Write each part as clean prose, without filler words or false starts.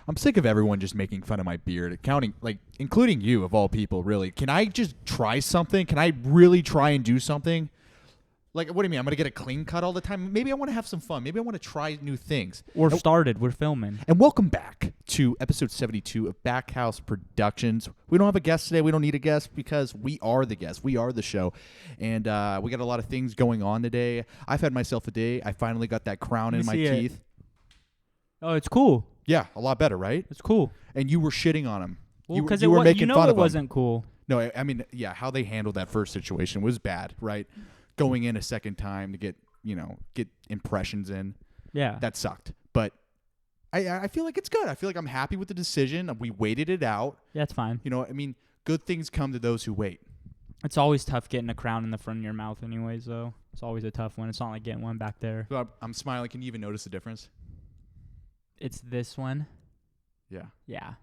I'm sick of everyone just making fun of my beard, including you of all people. Really, can I just try something? Can I really try and do something? Like, what do you mean? I'm gonna get a clean cut all the time? Maybe I want to have some fun. Maybe I want to try new things. We're filming. And welcome back to episode 72 of Backhouse Productions. We don't have a guest today. We don't need a guest because we are the guest. We are the show. And we got a lot of things going on today. I've had myself a day. I finally got that crown in my teeth. Oh, it's cool. Yeah, a lot better, right? It's cool. And you were shitting on him. Well, because you were making fun of him. Wasn't cool. No, I mean, yeah, how they handled that first situation was bad, right? Going in a second time to get impressions in. Yeah. That sucked. But I feel like it's good. I feel like I'm happy with the decision. We waited it out. Yeah, it's fine. I mean, good things come to those who wait. It's always tough getting a crown in the front of your mouth anyways, though. It's always a tough one. It's not like getting one back there. So I'm smiling. Can you even notice the difference? It's this one. Yeah. Yeah.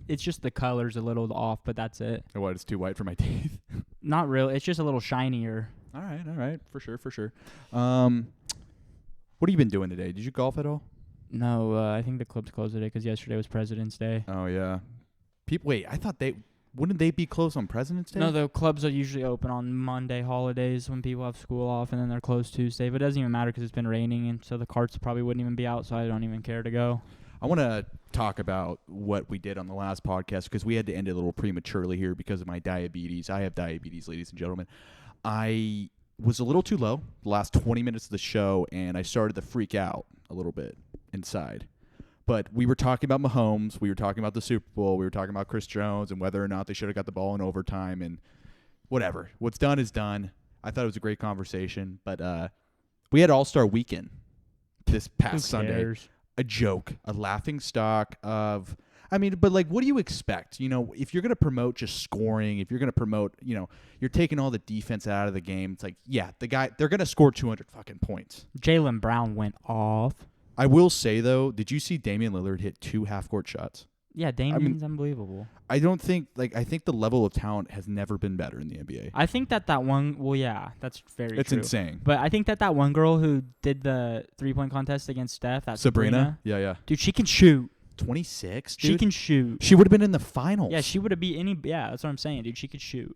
It's just the color's a little off, but that's it. What, it's too white for my teeth? Not really. It's just a little shinier. All right. For sure. What have you been doing today? Did you golf at all? No, I think the club's closed today because yesterday was President's Day. Oh, yeah. Wait, I thought wouldn't they be closed on President's Day? No, the clubs are usually open on Monday holidays when people have school off, and then they're closed Tuesday. But it doesn't even matter because it's been raining, and so the carts probably wouldn't even be out, so I don't even care to go. I want to talk about what we did on the last podcast because we had to end it a little prematurely here because of my diabetes. I have diabetes, ladies and gentlemen. I was a little too low the last 20 minutes of the show, and I started to freak out a little bit inside. But we were talking about Mahomes. We were talking about the Super Bowl. We were talking about Chris Jones and whether or not they should have got the ball in overtime and whatever. What's done is done. I thought it was a great conversation. But we had All-Star Weekend this past Sunday. A joke, a laughing stock of – but what do you expect? If you're going to promote just scoring, if you're going to promote, you're taking all the defense out of the game. It's like, yeah, they're going to score 200 fucking points. Jaylen Brown went off. I will say, though, did you see Damian Lillard hit 2 half-court shots? Yeah, Damian's unbelievable. I think the level of talent has never been better in the NBA. I think that one, well, yeah, that's very true. It's insane. But I think that one girl who did the three-point contest against Steph, that Sabrina. Yeah. Dude, she can shoot. 26, dude. She can shoot. She would have been in the finals. Yeah, she would have beat any. Yeah, that's what I'm saying, dude. She could shoot.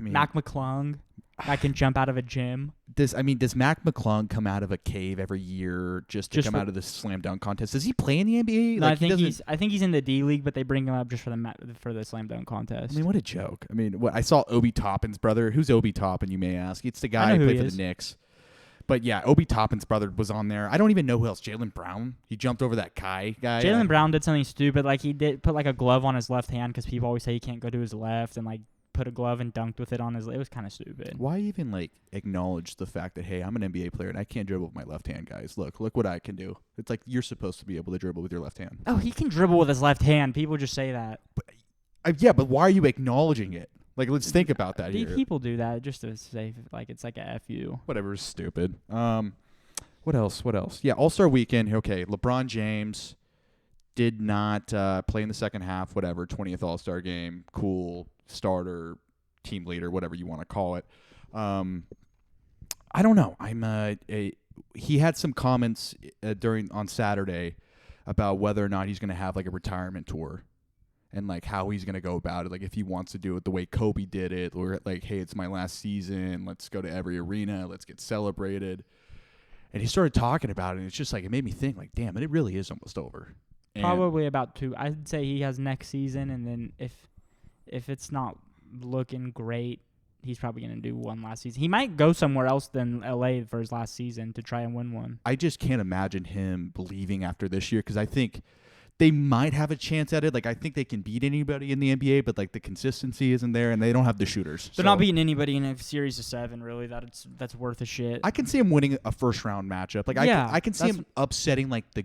Mac McClung, that can jump out of a gym. Does Mac McClung come out of a cave every year just to come out of the slam dunk contest? Does he play in the NBA? No, I think he's in the D League, but they bring him up just for the slam dunk contest. What a joke. I saw Obi Toppin's brother. Who's Obi Toppin, you may ask? It's the guy who played for the Knicks. But yeah, Obi Toppin's brother was on there. I don't even know who else. Jaylen Brown. He jumped over that Kai guy. Jaylen Brown did something stupid. He did put a glove on his left hand because people always say he can't go to his left, and put a glove and dunked with it on his. It was kind of stupid. Why even acknowledge the fact that, hey, I'm an NBA player and I can't dribble with my left hand, guys. Look what I can do. It's like you're supposed to be able to dribble with your left hand. Oh, he can dribble with his left hand. People just say that. But why are you acknowledging it? Let's think about that here. People do that just to say it's like a FU. Whatever is stupid. What else? Yeah, All-Star Weekend. Okay, LeBron James did not play in the second half. Whatever, 20th All-Star game. Cool. Starter, team leader, whatever you want to call it. I don't know. He had some comments on Saturday about whether or not he's going to have a retirement tour. And how he's gonna go about it, if he wants to do it the way Kobe did it, or hey, it's my last season, let's go to every arena, let's get celebrated. And he started talking about it, and it's just it made me think, damn, it really is almost over. Probably about 2. I'd say he has next season, and then if it's not looking great, he's probably gonna do one last season. He might go somewhere else than LA for his last season to try and win one. I just can't imagine him leaving after this year because I think they might have a chance at it. I think they can beat anybody in the NBA, but the consistency isn't there, and they don't have the shooters. They're not beating anybody in a series of 7. Really, that's worth a shit. I can see him winning a first round matchup. I can see him upsetting the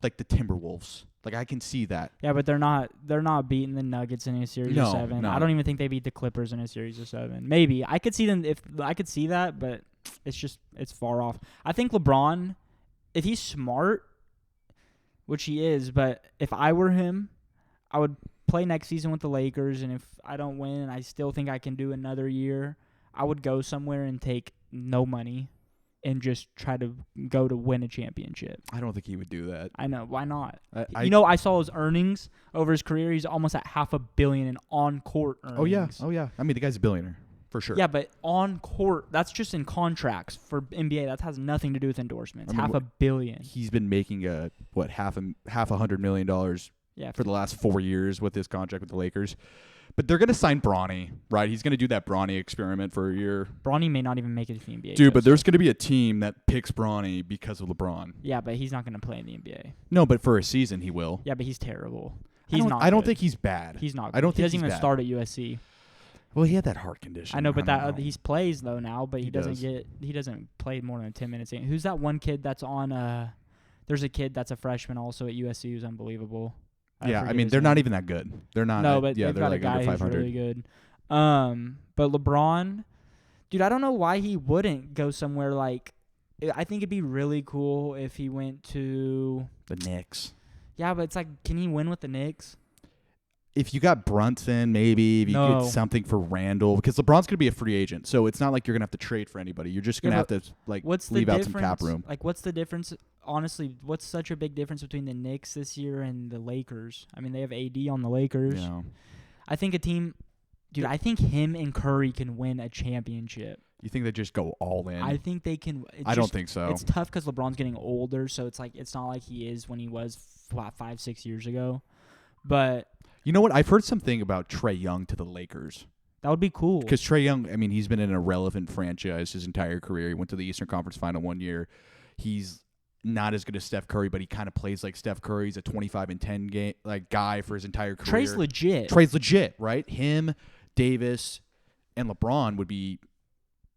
Timberwolves. I can see that. Yeah, but they're not beating the Nuggets in a series of 7. No. I don't even think they beat the Clippers in a series of 7. Maybe I could see them I could see that, but it's far off. I think LeBron, if he's smart, which he is, but if I were him, I would play next season with the Lakers, and if I don't win and I still think I can do another year, I would go somewhere and take no money and just try to go to win a championship. I don't think he would do that. I know. Why not? I saw his earnings over his career. He's almost at $500 million in on-court earnings. Oh yeah. I mean, the guy's a billionaire for sure. Yeah, but on-court, that's just in contracts for NBA. That has nothing to do with endorsements. I mean, $500 million. He's been making half $100 million Yeah, for the last 4 years with his contract with the Lakers. But they're going to sign Bronny, right? He's going to do that Bronny experiment for a year. Bronny may not even make it to the NBA. Dude, but there's going to be a team that picks Bronny because of LeBron. Yeah, but he's not going to play in the NBA. No, but for a season he will. Yeah, but he's terrible. I don't think he's bad. He's not. I don't he think doesn't he's even bad. start at USC. Well, he had that heart condition. I know, but don't know. he plays though now, but he does. doesn't play more than 10 minutes. Who's that one kid that's on? There's a kid that's a freshman also at USC who's unbelievable. Yeah, I mean they're not even that good. They're not. No, but yeah, they've they're got like a guy under who's 500. really good. But LeBron, dude, I don't know why he wouldn't go somewhere like. I think it'd be really cool if he went to The Knicks. Yeah, but it's like, can he win with the Knicks? If you got Brunson, maybe if you No. get something for Randall, because LeBron's gonna be a free agent, so it's not like you're gonna have to trade for anybody. You're just gonna have to leave out some cap room. Like, what's the difference? Honestly, what's such a big difference between the Knicks this year and the Lakers? I mean, they have AD on the Lakers. Yeah. I think a team, dude. I think him and Curry can win a championship. You think they just go all in? I think they can. I don't think so. It's tough because LeBron's getting older, so it's not like he is when he was 5-6 years ago. But you know what? I've heard something about Trae Young to the Lakers. that would be cool. Because Trae Young, I mean, he's been in an irrelevant franchise his entire career. He went to the Eastern Conference Final 1 year. He's not as good as Steph Curry, but he kind of plays like Steph Curry. He's a 25-10 guy for his entire career. Trae's legit. Trae's legit, right? Him, Davis, and LeBron would be.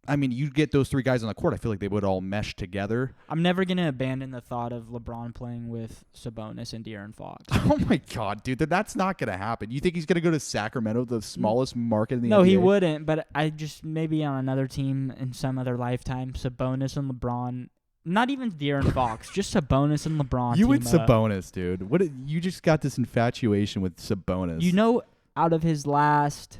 I mean, you get those three guys on the court, I feel like they would all mesh together. I'm never going to abandon the thought of LeBron playing with Sabonis and De'Aaron Fox. Oh, my God, dude. That's not going to happen. You think he's going to go to Sacramento, the smallest market in the NBA? No, he wouldn't, but I just maybe on another team in some other lifetime, Sabonis and LeBron. Not even De'Aaron Fox, just Sabonis and LeBron. You and team up. Sabonis, dude. You just got this infatuation with Sabonis. You know, out of his last...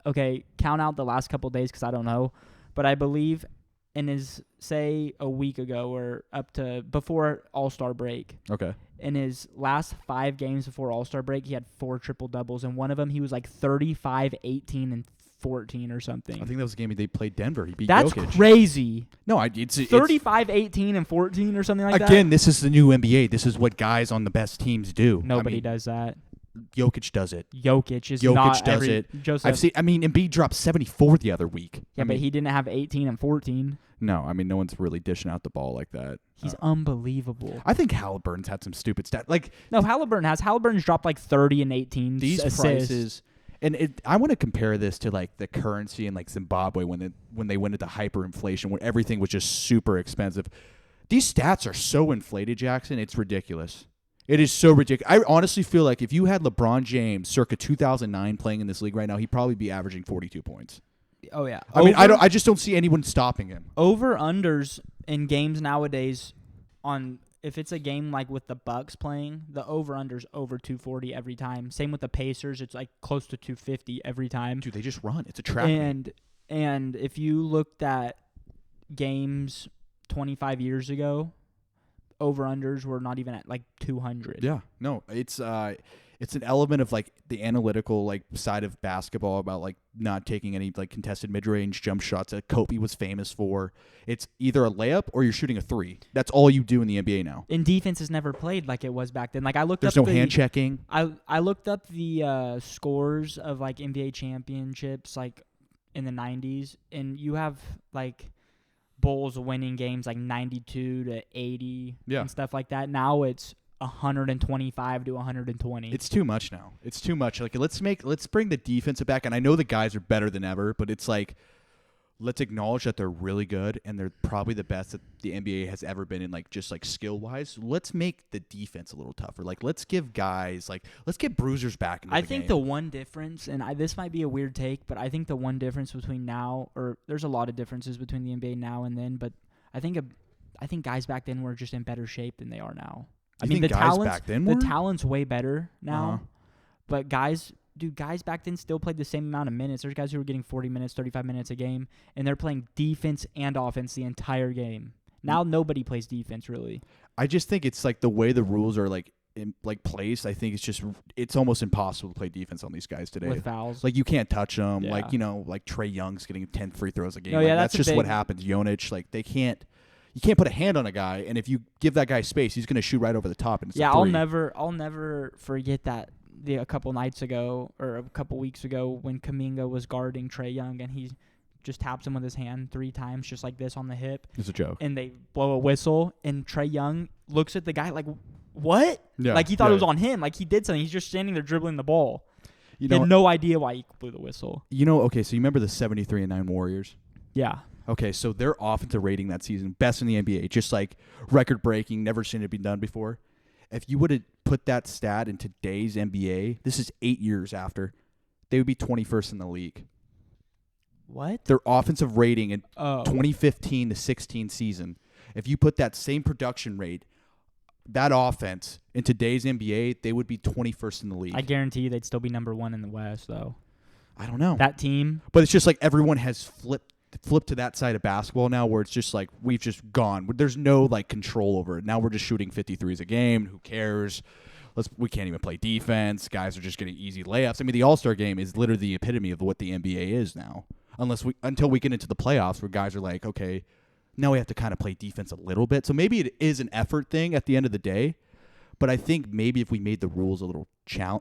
Okay, count out the last couple days because I don't know. But I believe in his, say, a week ago or up to before All-Star break. Okay. In his last 5 games before All-Star break, he had 4 triple-doubles. And one of them, he was like 35, 18, and 14 or something. I think that was the game they played Denver. He beat That's Jokic. crazy. No, it's 35, 18, and 14 or something like that. Again, this is the new NBA. This is what guys on the best teams do. Nobody does that. Jokic does it. Jokic does it. Joseph. I've seen. I mean, Embiid dropped 74 the other week. Yeah, but he didn't have 18 and 14. No, I mean, no one's really dishing out the ball like that. He's unbelievable. I think Halliburton's had some stupid stats. No, Halliburton's dropped like 30 and 18 these assists. prices. And I want to compare this to like the currency in like Zimbabwe when they went into hyperinflation, when everything was just super expensive. These stats are so inflated, Jackson. It's ridiculous. It is so ridiculous. I honestly feel like if you had LeBron James circa 2009 playing in this league right now, he'd probably be averaging 42 points. Oh yeah. I just don't see anyone stopping him. Over unders in games nowadays on if it's a game like with the Bucks playing, the over unders over 240 every time. Same with the Pacers, it's like close to 250 every time. Dude, they just run. It's a trap. And if you looked at games 25 years ago, over-unders were not even at like 200. Yeah, no, it's an element of like the analytical like side of basketball about like not taking any like contested mid-range jump shots that Kobe was famous for. It's either a layup or you're shooting a 3. That's all you do in the NBA now. And defense has never played like it was back then. Like I looked There's up no hand checking. I looked up the scores of like NBA championships like in the 90s, and you have like Bulls winning games like 92 to 80 and stuff like that. Now it's 125 to 120. It's too much now. It's too much. Like let's bring the defensive back. And I know the guys are better than ever, but it's like let's acknowledge that they're really good and they're probably the best that the NBA has ever been in, like just like skill wise. Let's make the defense a little tougher. Like let's give guys let's get bruisers back into the game. I think the one difference, and this might be a weird take, but I think the one difference between now, or there's a lot of differences between the NBA now and then, but I think guys back then were just in better shape than they are now. I mean, the talent's way better now, but guys dude, guys back then still played the same amount of minutes. There's guys who were getting 40 minutes, 35 minutes a game, and they're playing defense and offense the entire game. Now nobody plays defense really. I just think it's like the way the rules are like placed. I think it's almost impossible to play defense on these guys today. With fouls. Like you can't touch them. Yeah. Like like Trae Young's getting 10 free throws a game. No, like, yeah, that's that's just what happens. Jokic, like you can't put a hand on a guy, and if you give that guy space, he's gonna shoot right over the top. And it's a three. I'll never forget that a couple nights ago or a couple weeks ago when Kuminga was guarding Trae Young and he just taps him with his hand 3 times just like this on the hip. It's a joke. And they blow a whistle and Trae Young looks at the guy like, what? Yeah, like he thought it was on him. Like he did something. He's just standing there dribbling the ball. He had no idea why he blew the whistle. Okay, so you remember the 73-9 Warriors? Yeah. Okay, so their offensive rating that season, best in the NBA, just like record-breaking, never seen it be done before. If you would have put that stat in today's NBA, this is 8 years after, they would be 21st in the league. What? Their offensive rating in 2015 to 16 season, if you put that same production rate, that offense in today's NBA, they would be 21st in the league. I guarantee you they'd still be number 1 in the West, though. I don't know. That team. But it's just like everyone has flipped to that side of basketball now where it's just like we've just gone. There's no like control over it. Now we're just shooting 53s a game. Who cares? We can't even play defense. Guys are just getting easy layups. I mean, the All-Star game is literally the epitome of what the NBA is now. Until we get into the playoffs where guys are like, okay, now we have to kind of play defense a little bit. So maybe it is an effort thing at the end of the day. But I think maybe if we made the rules a little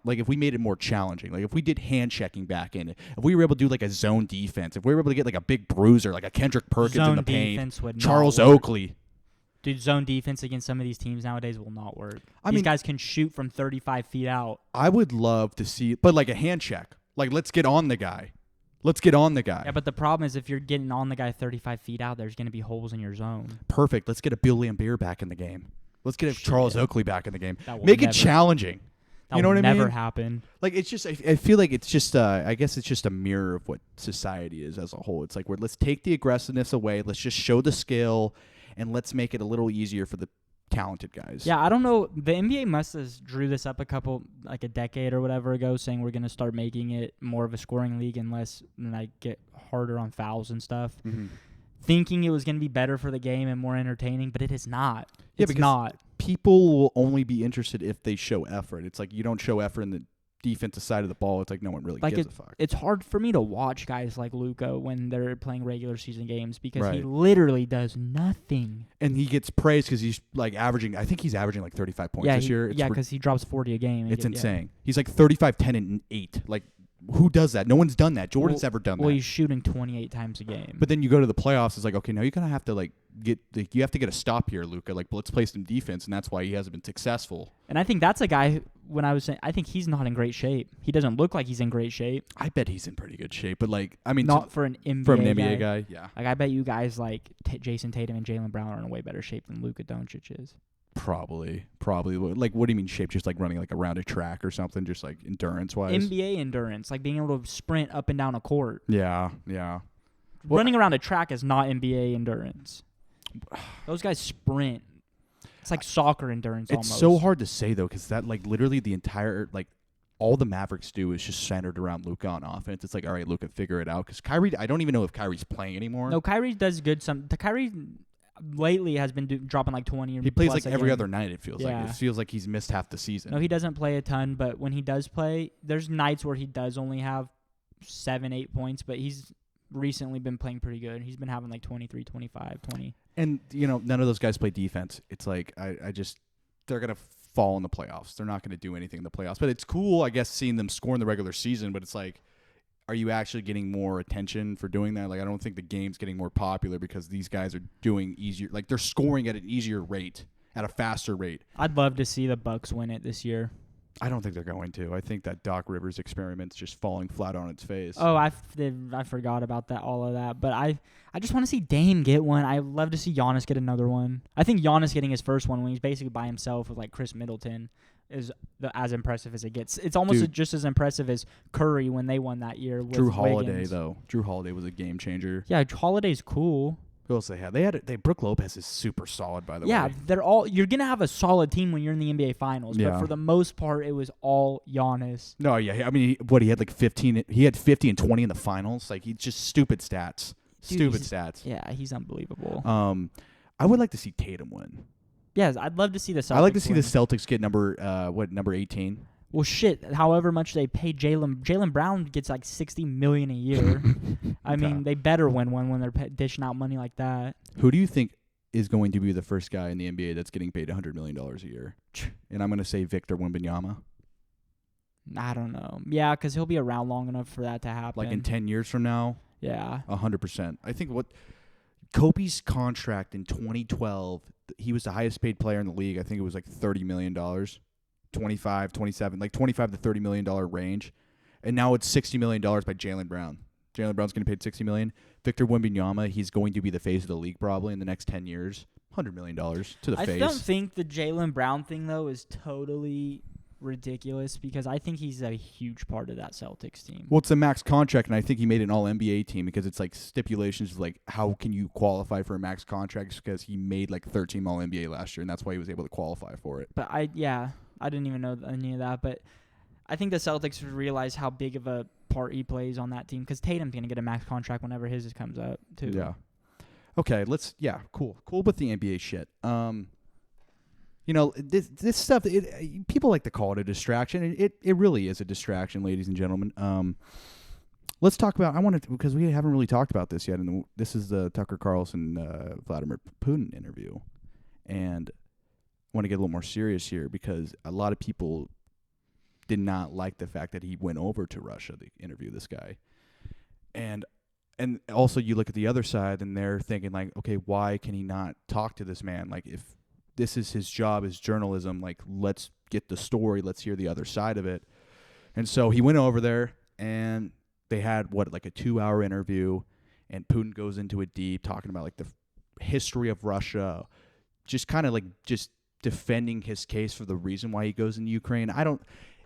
like if we made it more challenging, like if we did hand checking back in, if we were able to do like a zone defense, if we were able to get like a big bruiser, like a Kendrick Perkins in the paint, Charles Oakley. Dude, zone defense against some of these teams nowadays will not work. These guys can shoot from 35 feet out. I would love to see, but like a hand check. Like, let's get on the guy. Yeah, but the problem is if you're getting on the guy 35 feet out, there's going to be holes in your zone. Perfect. Let's get a Bill Lambier back in the game. Let's get Charles Oakley back in the game. Make it challenging. You know what I mean? Never happen. Like, it's just, I feel like it's just, I guess it's just a mirror of what society is as a whole. It's like, let's take the aggressiveness away. Let's just show the skill, and let's make it a little easier for the talented guys. Yeah, I don't know. The NBA must have drew this up a decade or whatever ago, saying we're going to start making it more of a scoring league and get harder on fouls and stuff. Mm-hmm. Thinking it was going to be better for the game and more entertaining, but it is not. Yeah, it's not. People will only be interested if they show effort. It's like you don't show effort in the defensive side of the ball. It's like no one really gives a fuck. It's hard for me to watch guys like Luka when they're playing regular season games because he literally does nothing. And he gets praised because he's like averaging. I think he's averaging like 35 points this year. Because he drops 40 a game. It's insane. Yeah. He's like 35, 10, and 8. Like, who does that? No one's done that. Jordan's never done that. Well, he's shooting 28 times a game. But then you go to the playoffs. It's like, okay, now you're gonna have to you have to get a stop here, Luka. Like, let's play some defense, and that's why he hasn't been successful. And I think that's a guy. When I was saying, I think he's not in great shape. He doesn't look like he's in great shape. I bet he's in pretty good shape, but not for an NBA guy. Yeah. Like, I bet you guys like Jason Tatum and Jaylen Brown are in a way better shape than Luka Doncic is. Probably. Like, what do you mean shape? Just like running like around a track or something, just like endurance wise. NBA endurance, like being able to sprint up and down a court. Yeah. Running around a track is not NBA endurance. Those guys sprint. It's like soccer endurance. It's so hard to say though, because that literally the entire all the Mavericks do is just centered around Luka on offense. It's like, all right, Luka, figure it out. Because Kyrie, I don't even know if Kyrie's playing anymore. No, Kyrie does good. Kyrie lately has been dropping like 20 or he plays plus like every other night. It feels like he's missed half the season. No, he doesn't play a ton, but when he does play, there's nights where he does only have 7-8 points, but he's recently been playing pretty good. He's been having like 23, 25, 20. And none of those guys play defense. It's like they're gonna fall in the playoffs. They're not gonna do anything in the playoffs. But it's cool, I guess, seeing them score in the regular season. But it's like, are you actually getting more attention for doing that? Like, I don't think the game's getting more popular because these guys are doing easier. Like, they're scoring at an easier rate, at a faster rate. I'd love to see the Bucks win it this year. I don't think they're going to. I think that Doc Rivers experiment's just falling flat on its face. Oh, I forgot about that, all of that. But I just want to see Dame get one. I'd love to see Giannis get another one. I think Giannis getting his first one when he's basically by himself with like Chris Middleton is as impressive as it gets. It's almost just as impressive as Curry when they won that year with Drew Holiday, Wiggins. though. Drew Holiday was a game changer. Yeah, Holiday's cool. Who else they had? They Brook Lopez is super solid, by the way. Yeah, you're gonna have a solid team when you're in the NBA Finals, but for the most part, it was all Giannis. No, yeah, I mean, he had like 15. He had 50 and 20 in the finals. Like, he's just stupid stats. Stupid stats. Yeah, he's unbelievable. I would like to see Tatum win. Yes, I'd love to see the Celtics. I like to see win. the Celtics get number 18. Well, shit. However much they pay Jaylen Brown gets like $60 million a year. I mean, they better win one when they're dishing out money like that. Who do you think is going to be the first guy in the NBA that's getting paid $100 million a year? And I'm going to say Victor Wembanyama. I don't know. Yeah, because he'll be around long enough for that to happen. Like in 10 years from now? Yeah. 100%. I think Kobe's contract in 2012, he was the highest paid player in the league. I think it was like $30 million. 25, 27, like $25 to $30 million range. And now it's $60 million by Jaylen Brown. Jaylen Brown's getting paid $60 million. Victor Wembanyama, he's going to be the face of the league probably in the next 10 years. $100 million to the face. I don't think the Jaylen Brown thing, though, is totally ridiculous because I think he's a huge part of that Celtics team. Well, it's a max contract, and I think he made an all-NBA team because it's like stipulations of like how can you qualify for a max contract because he made like 13 all-NBA last year, and that's why he was able to qualify for it. But I didn't even know any of that, but I think the Celtics realize how big of a part he plays on that team because Tatum's going to get a max contract whenever his comes up, too. Yeah. Okay, cool. Cool with the NBA shit. This stuff, people like to call it a distraction, and it really is a distraction, ladies and gentlemen. Let's talk about, because we haven't really talked about this yet, and this is the Tucker Carlson, Vladimir Putin interview, and I want to get a little more serious here because a lot of people did not like the fact that he went over to Russia to interview this guy. And also you look at the other side and they're thinking like, okay, why can he not talk to this man? Like if this is his job as journalism, like let's get the story, let's hear the other side of it. And so he went over there and they had like a 2-hour interview and Putin goes into it deep talking about like the history of Russia, just kind of like just defending his case for the reason why he goes into Ukraine.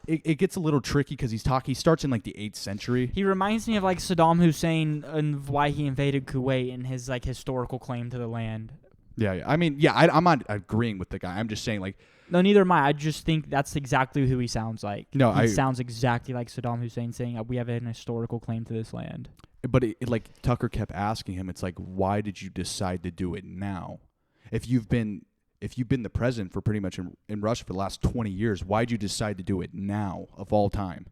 It gets a little tricky because he starts in like the 8th century. He reminds me of like Saddam Hussein and why he invaded Kuwait and his like historical claim to the land. Yeah. I mean, I'm not agreeing with the guy. I'm just saying like. No, neither am I. I just think that's exactly who he sounds like. No, he sounds exactly like Saddam Hussein saying we have an historical claim to this land. But it like Tucker kept asking him, it's like, why did you decide to do it now? If you've been the president for pretty much in Russia for the last 20 years, why'd you decide to do it now of all time?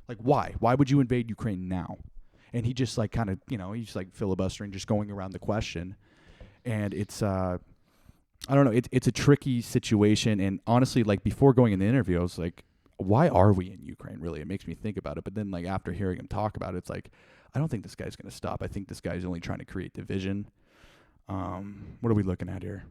Like, why? Why would you invade Ukraine now? And he just like kind of, he's like filibustering, just going around the question. And it's, I don't know, it's a tricky situation. And honestly, like before going in the interview, I was like, why are we in Ukraine, really? It makes me think about it. But then like after hearing him talk about it, it's like, I don't think this guy's going to stop. I think this guy's only trying to create division. What are we looking at here?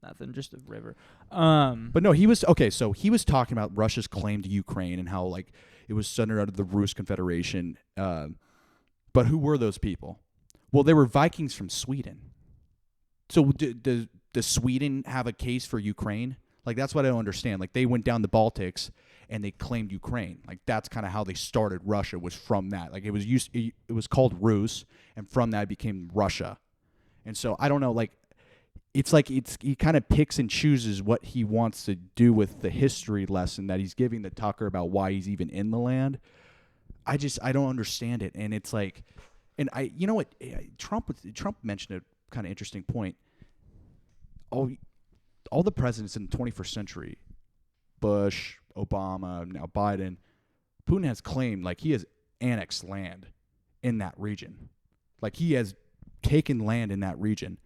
Nothing, just a river. But no, he was okay. So he was talking about Russia's claim to Ukraine and how like it was centered out of the Rus Confederation. But who were those people? Well, they were Vikings from Sweden. So does Sweden have a case for Ukraine? Like that's what I don't understand. Like they went down the Baltics and they claimed Ukraine. Like that's kind of how they started Russia, was from that. Like it was called Rus, and from that it became Russia. And so I don't know, like it's like he kind of picks and chooses what he wants to do with the history lesson that he's giving to Tucker about why he's even in the land. I don't understand it. And it's like, and you know what, Trump mentioned a kind of interesting point. All the presidents in the 21st century, Bush, Obama, now Biden, Putin has claimed like he has annexed land in that region. Like he has taken land in that region.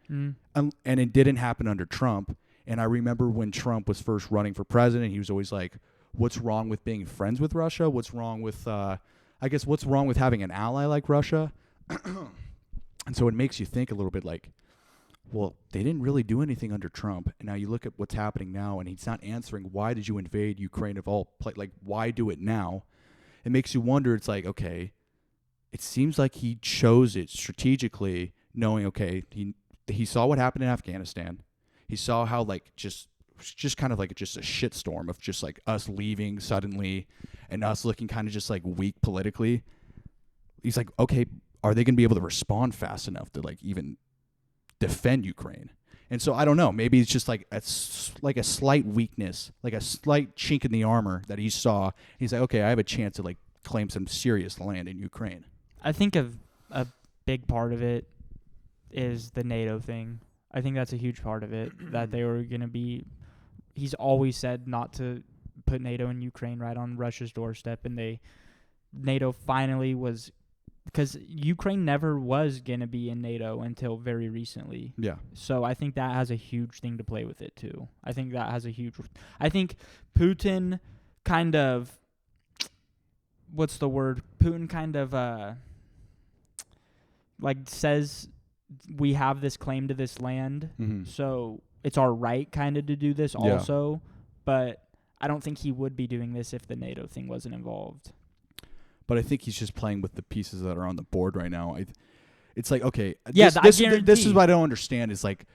And it didn't happen under Trump. And I remember when Trump was first running for president, he was always like, what's wrong with being friends with Russia? What's wrong with, what's wrong with having an ally like Russia? And so it makes you think a little bit like, well, they didn't really do anything under Trump. And now you look at what's happening now, and he's not answering, why did you invade Ukraine of all like, why do it now? It makes you wonder, it's like, okay, it seems like he chose it strategically, knowing, okay, he saw what happened in Afghanistan. He saw how like just kind of like just a shitstorm of just like us leaving suddenly and us looking kind of just like weak politically. He's like, okay, are they going to be able to respond fast enough to like even defend Ukraine? And so I don't know. Maybe it's just like a slight weakness, like a slight chink in the armor that he saw. He's like, okay, I have a chance to like claim some serious land in Ukraine. I think a big part of it is the NATO thing. I think that's a huge part of it, that they were going to be. He's always said not to put NATO in Ukraine right on Russia's doorstep, and NATO finally was, because Ukraine never was going to be in NATO until very recently. Yeah. So I think that has a huge thing to play with it too. I think Putin kind of, what's the word? Putin kind of like says we have this claim to this land, so it's our right kind of to do this also, but I don't think he would be doing this if the NATO thing wasn't involved. But I think he's just playing with the pieces that are on the board right now. It's like, okay, this is what I don't understand is like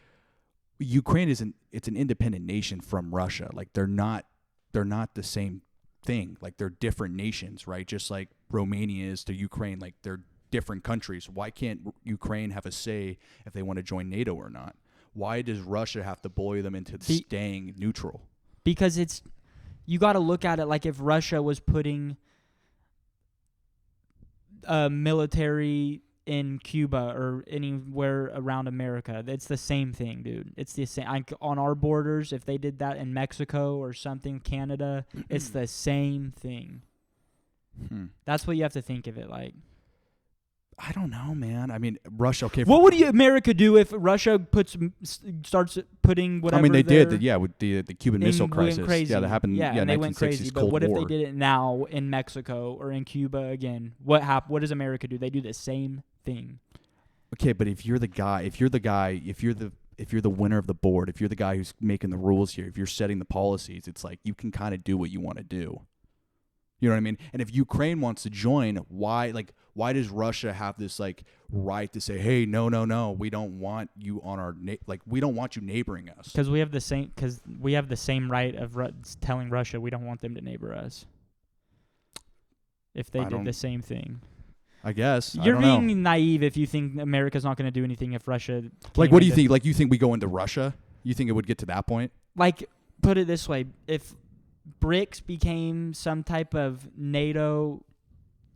Ukraine it's an independent nation from Russia. Like they're not the same thing. Like they're different nations, right? Just like Romania is to Ukraine, like they're different countries. Why can't Ukraine have a say if they want to join NATO or not? Why does Russia have to bully them into staying neutral? Because you got to look at it like if Russia was putting military in Cuba or anywhere around America. It's the same thing, dude. It's the same. On our borders, if they did that in Mexico or something, Canada, it's the same thing. That's what you have to think of it like. I don't know, man. I mean, Russia. Okay. What would America do if Russia starts putting whatever? I mean, they did. With the Cuban Missile Crisis. Crazy. Yeah, that happened. Yeah, and they went crazy. But what if they did it now in Mexico or in Cuba again? What does America do? They do the same thing. Okay, but if you're the winner of the board, if you're the guy who's making the rules here, if you're setting the policies, it's like you can kind of do what you want to do. You know what I mean? And if Ukraine wants to join, why does Russia have this like right to say, "Hey, no, we don't want you on our we don't want you neighboring us"? Because we have the same right of telling Russia we don't want them to neighbor us. If they did the same thing, I guess you're being naive if you think America's not going to do anything if Russia. Like, what do you think? Like, you think we go into Russia? You think it would get to that point? Like, put it this way: if BRICS became some type of NATO,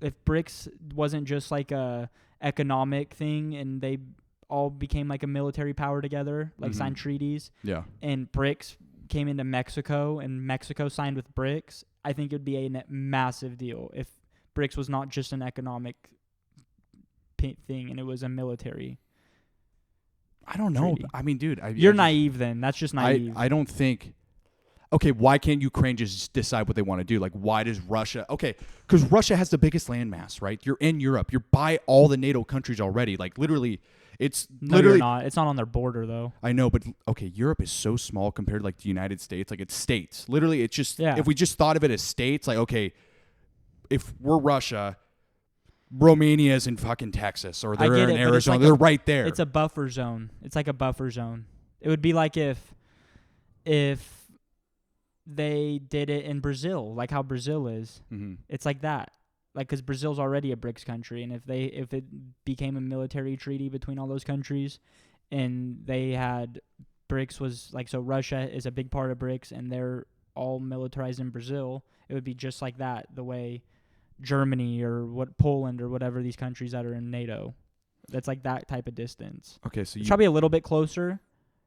if BRICS wasn't just like a economic thing and they all became like a military power together, like signed treaties, and BRICS came into Mexico and Mexico signed with BRICS, I think it would be a massive deal if BRICS was not just an economic thing and it was a military. I don't know. Treaty. I mean, dude, you're naive then. That's just naive. I don't think. Okay, why can't Ukraine just decide what they want to do? Like, why does Russia? Okay, because Russia has the biggest landmass, right? You're in Europe. You're by all the NATO countries already. Like, literally, you're not. It's not on their border, though. I know, but okay, Europe is so small compared to, like, the United States. Like, it's states. Literally, it's just, if we just thought of it as states, like, okay, if we're Russia, Romania's in fucking Texas, or they're in Arizona. They're right there. It's a buffer zone. It's like a buffer zone. It would be like if they did it in Brazil, like how Brazil is. It's like that, like because Brazil's already a BRICS country, and if it became a military treaty between all those countries, and they had BRICS was like, so Russia is a big part of BRICS, and they're all militarized in Brazil, it would be just like that, the way Germany or Poland or whatever these countries that are in NATO. That's like that type of distance. Okay, so it's probably a little bit closer,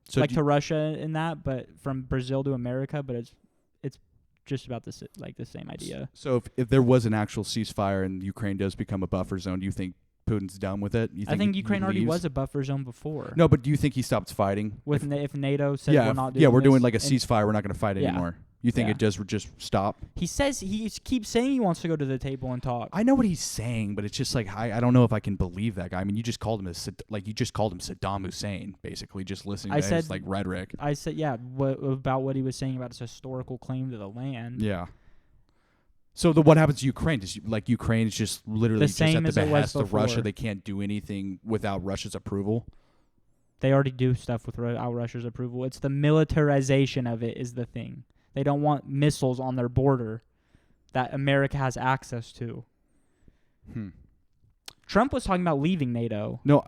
so like to Russia in that, but from Brazil to America, but it's just about the same idea. So if there was an actual ceasefire and Ukraine does become a buffer zone, do you think Putin's done with it? I think Ukraine already was a buffer zone before. No, but do you think he stops fighting? If NATO said we're not doing we're doing like a ceasefire, we're not going to fight anymore. You think it does just stop? He says he keeps saying he wants to go to the table and talk. I know what he's saying, but it's just like I don't know if I can believe that guy. I mean, you just called him Saddam Hussein, basically, just listening to his like rhetoric. I said, about what he was saying about his historical claim to the land. Yeah. So what happens to Ukraine? Ukraine is just literally just at the behest of Russia. They can't do anything without Russia's approval. They already do stuff without Russia's approval. It's the militarization of it is the thing. They don't want missiles on their border that America has access to. Trump was talking about leaving NATO. No,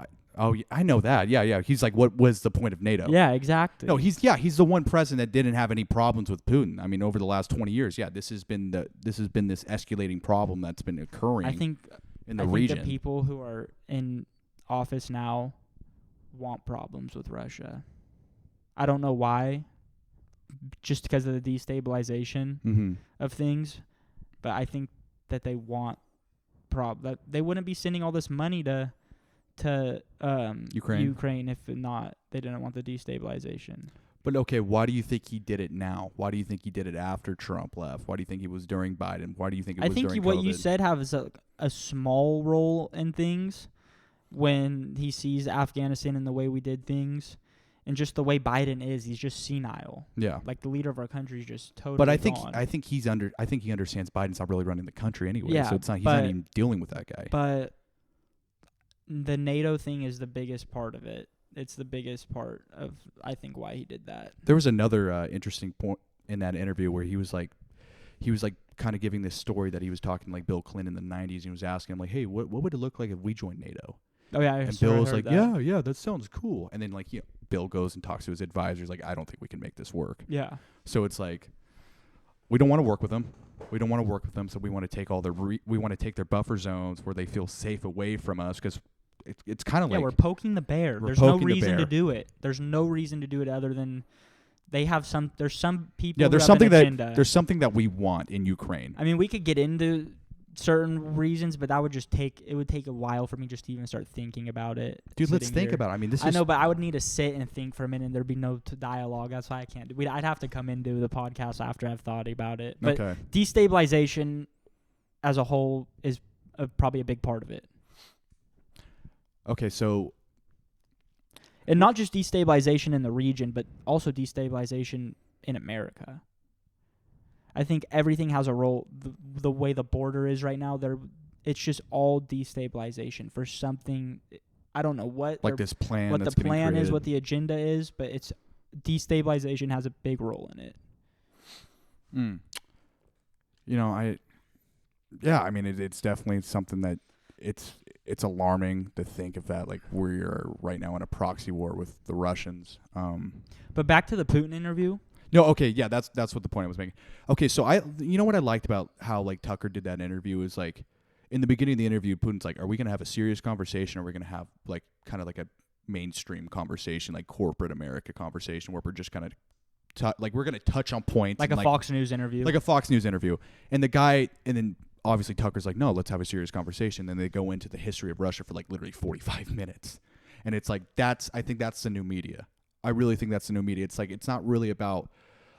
I know that. Yeah. He's like, what was the point of NATO? Yeah, exactly. No, he's the one president that didn't have any problems with Putin. I mean, over the last 20 years, this has been this escalating problem that's been occurring. I think in the region. The people who are in office now want problems with Russia. I don't know why, just because of the destabilization of things, but I think that they want that they wouldn't be sending all this money to Ukraine if not they didn't want the destabilization. But okay, why do you think he did it now? Why do you think he did it after Trump left? Why do you think it was during Biden? Why do you think it was during COVID? I think what you said has a small role in things when he sees Afghanistan and the way we did things. And just the way Biden is, he's just senile. Yeah, like the leader of our country is just totally. But I think he understands Biden's not really running the country anyway. Yeah, so he's not even dealing with that guy. But the NATO thing is the biggest part of it. It's the biggest part of I think why he did that. There was another interesting point in that interview where he was like kind of giving this story that he was talking like Bill Clinton in the 90s. And he was asking him like, hey, what would it look like if we joined NATO? Oh yeah, and Bill was like, yeah, that sounds cool. And then like Bill goes and talks to his advisors like, I don't think we can make this work. Yeah. So it's like, we don't want to work with them. So we want to take we want to take their buffer zones where they feel safe away from us because it's kind of like we're poking the bear. There's no reason to do it. There's no reason to do it other than they have some. There's some people. Yeah, there's something that we want in Ukraine. I mean, we could get into certain reasons, but that would just take a while for me just to even start thinking about it. Dude, let's think about it. I mean, I know, but I would need to sit and think for a minute and there'd be no dialogue. That's why I can't do it. I'd have to come into the podcast after I've thought about it. But destabilization as a whole is probably a big part of it. Okay, so and not just destabilization in the region, but also destabilization in America. I think everything has a role. The way the border is right now, it's just all destabilization for something. I don't know what this plan. What the plan is, what the agenda is, but it's destabilization has a big role in it. I mean, it's definitely something that it's alarming to think of that like we are right now in a proxy war with the Russians. But back to the Putin interview. No, okay, yeah, that's what the point I was making. Okay, so what I liked about how like Tucker did that interview is like in the beginning of the interview, Putin's like, are we gonna have a serious conversation or are we gonna have like kind of like a mainstream conversation, like corporate America conversation where we're just gonna we're gonna touch on points like a Fox News interview. Like a Fox News interview. And then obviously Tucker's like, no, let's have a serious conversation. Then they go into the history of Russia for like literally 45 minutes. And it's like I think that's the new media. I really think that's the new media. It's like it's not really about,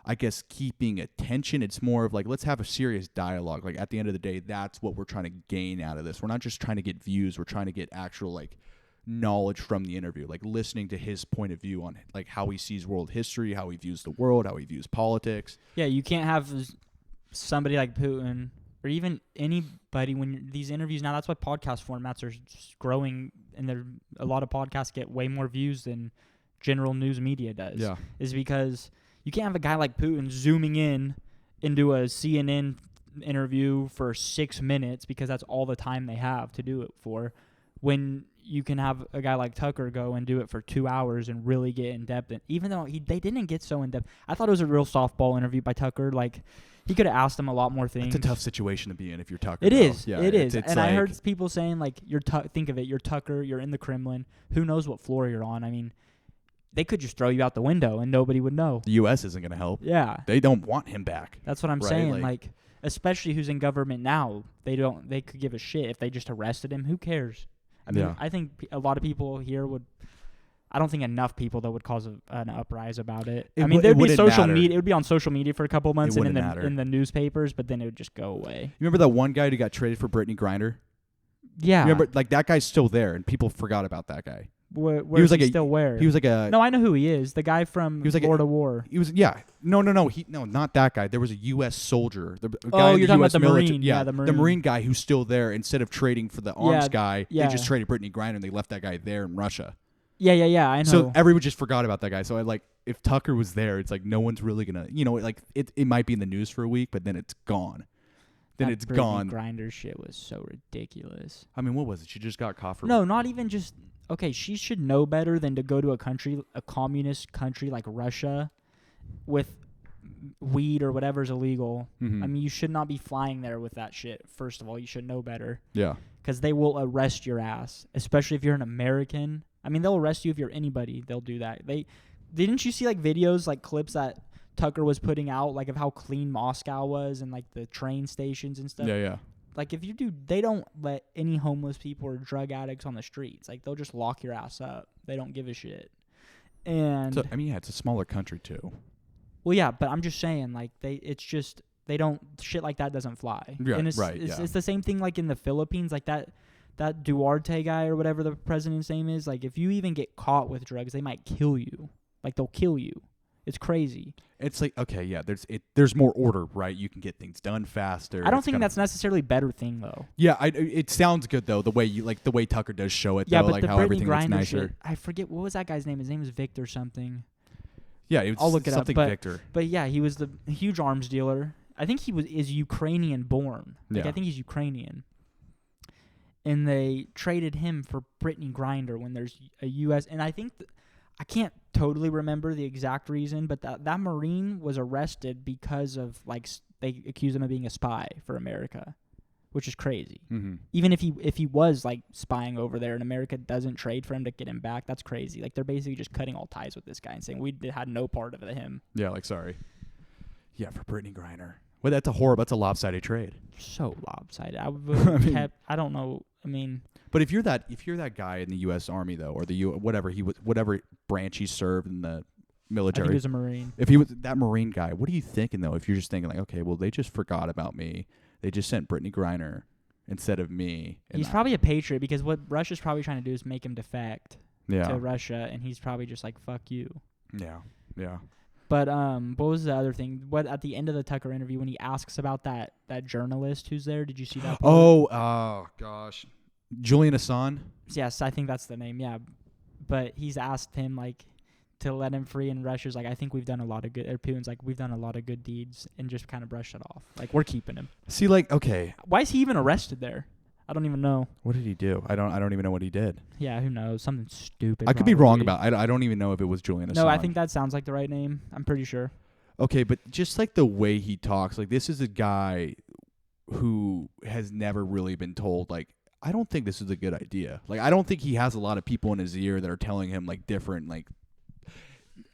I guess, keeping attention. It's more of like, let's have a serious dialogue. Like at the end of the day, that's what we're trying to gain out of this. We're not just trying to get views. We're trying to get actual like knowledge from the interview, like listening to his point of view on like how he sees world history, how he views the world, how he views politics. Yeah, you can't have somebody like Putin or even anybody when these interviews now. That's why podcast formats are growing, and a lot of podcasts get way more views than general news media does. Yeah, is because you can't have a guy like Putin zooming into a CNN interview for 6 minutes because that's all the time they have to do it for, when you can have a guy like Tucker go and do it for 2 hours and really get in depth. And even though they didn't get so in depth, I thought it was a real softball interview by Tucker. Like he could have asked him a lot more things. It's a tough situation to be in if you're Tucker. It is. Yeah, it is. And like, I heard people saying like, think of it, you're Tucker, you're in the Kremlin. Who knows what floor you're on? I mean, they could just throw you out the window and nobody would know. The U.S. isn't going to help. Yeah. They don't want him back. That's what I'm saying. Like, especially who's in government now, they could give a shit if they just arrested him. Who cares? I mean, I think a lot of people here would. I don't think enough people though would cause an uprise about it. I mean, there'd be social media. It would be on social media for a couple of months and in the newspapers, but then it would just go away. You remember that one guy who got traded for Brittany Griner? Yeah. Remember, like that guy's still there, and people forgot about that guy. Where he was like still where? He was like a. No, I know who he is. The guy from Lord of War. He was No, not that guy. There was a U.S. soldier. You're talking about the Marine. Yeah, the Marine guy who's still there. Instead of trading for the arms guy, they just traded Brittany Griner and they left that guy there in Russia. Yeah. I know. So everyone just forgot about that guy. So if Tucker was there, it's like no one's really gonna. It might be in the news for a week, but then it's gone. then That it's Brittany gone. Griner shit was so ridiculous. I mean, what was it? She just got caught for No, not even just. Okay, she should know better than to go to a communist country like Russia with weed or whatever's illegal. Mhm. I mean, you should not be flying there with that shit. First of all, you should know better. Yeah. Because they will arrest your ass, especially if you're an American. I mean, they'll arrest you if you're anybody. They'll do that. Didn't you see like videos, like clips that Tucker was putting out, like of how clean Moscow was and like the train stations and stuff? Yeah. Like if you do, they don't let any homeless people or drug addicts on the streets. Like they'll just lock your ass up. They don't give a shit. And So, I mean, yeah, it's a smaller country too. well, yeah, but I'm just saying, like they don't, shit like that doesn't fly. Yeah, And it's the same thing like in the Philippines, like that Duarte guy or whatever the president's name is. Like if you even get caught with drugs, they might kill you. Like they'll kill you. It's crazy. It's like, okay, yeah, there's more order, right? You can get things done faster. I don't think that's necessarily a better thing though. Yeah, it sounds good though, the way Tucker does show it. Yeah, though, but like the how Brittany everything looks Griner nicer. shit, I forget what was that guy's name. His name was Victor something. Yeah, it was I'll look it up, something but- Victor. But yeah, he was the huge arms dealer. I think is Ukrainian born. Like Yeah. I think he's Ukrainian. And they traded him for Brittany Griner when there's a U.S. And I think I can't totally remember the exact reason, but that Marine was arrested because of they accused him of being a spy for America, which is crazy. Mm-hmm. Even if he was like spying over there and America doesn't trade for him to get him back, that's crazy. Like they're basically just cutting all ties with this guy and saying we had no part of him. Yeah, like sorry. Yeah, for Brittany Griner. Well, that's a lopsided trade. So lopsided. I would I don't know. I mean, But if you're that guy in the U.S. Army though, or whatever branch he served in the I think military, he was a Marine. if he was that Marine guy, what are you thinking though? If you're just thinking like, okay, well they just forgot about me, they just sent Brittany Griner instead of me. And He's probably a patriot because what Russia's probably trying to do is make him defect yeah, to Russia, and he's probably just like fuck you. yeah. But what was the other thing? What at the end of the Tucker interview when he asks about that journalist who's there? Did you see that? Oh gosh, Julian Assange. Yes, I think that's the name. Yeah, but he's asked him like to let him free, and Russia's like, I think we've done a lot of good. Or Putin's like, we've done a lot of good deeds, and just kind of brushed it off. Like we're keeping him. See, like, okay, Why is he even arrested there? I don't even know. what did he do? I don't even know what he did. Yeah, who knows? Something stupid. I could be wrong probably. about. I don't even know if it was Julian Assange. No, I think that sounds like the right name. I'm pretty sure. Okay, but just like the way he talks, like this is a guy who has never really been told, like, I don't think this is a good idea. Like, I don't think he has a lot of people in his ear that are telling him like different, like,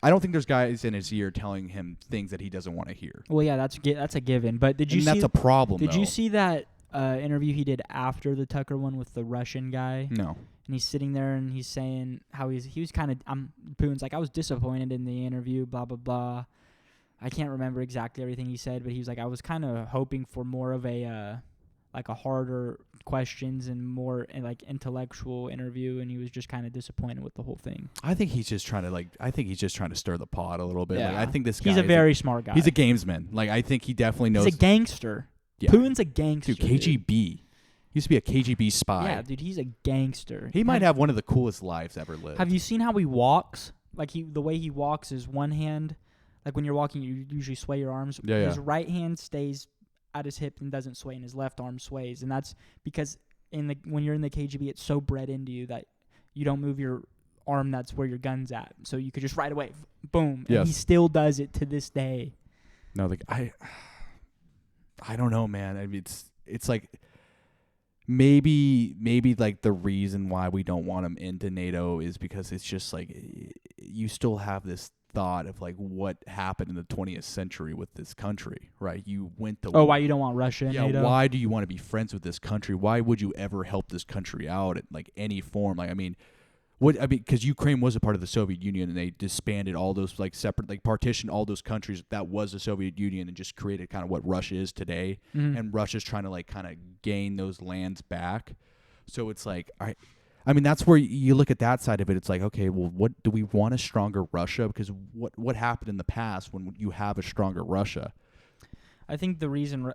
I don't think there's guys in his ear telling him things that he doesn't want to hear. Well, yeah, that's a given. But did you And see? that's a problem. Did though. you see that interview he did after the Tucker one with the Russian guy? No. And he's sitting there and he's saying how he was kind of Putin's like, I was disappointed in the interview, blah blah blah. I can't remember exactly everything he said, but he was like, I was kind of hoping for more of a like a harder questions and more like intellectual interview, and he was just kind of disappointed with the whole thing. I think he's just trying to stir the pot a little bit. Yeah. Like, I think this guy He's a very smart guy. He's a gamesman. Like, I think he definitely knows. He's a gangster. Yeah. Putin's a gangster. Dude, KGB. He used to be a KGB spy. Yeah, dude, he's a gangster. He might have one of the coolest lives ever lived. Have you seen how he walks? Like the way he walks is one hand. Like when you're walking, you usually sway your arms. Yeah, His yeah. right hand stays at his hip and doesn't sway, and his left arm sways. And that's because when you're in the KGB, it's so bred into you that you don't move your arm. That's where your gun's at. So you could just right away, boom. Yes. And he still does it to this day. No, like I don't know, man. I mean, it's like maybe like the reason why we don't want him into NATO is because it's just like you still have this thought of like what happened in the 20th century with this country, right? You went to Oh, why you don't want Russia in yeah, NATO? why do you want to be friends with this country? Why would you ever help this country out in like any form? Like, I mean, because Ukraine was a part of the Soviet Union and they disbanded all those like separate, like partitioned all those countries that was the Soviet Union and just created kind of what Russia is today. Mhm. And Russia's trying to like kind of gain those lands back. So it's like, I mean, that's where you look at that side of it. It's like, okay, well, what do we want a stronger Russia? Because what happened in the past when you have a stronger Russia? I think the reason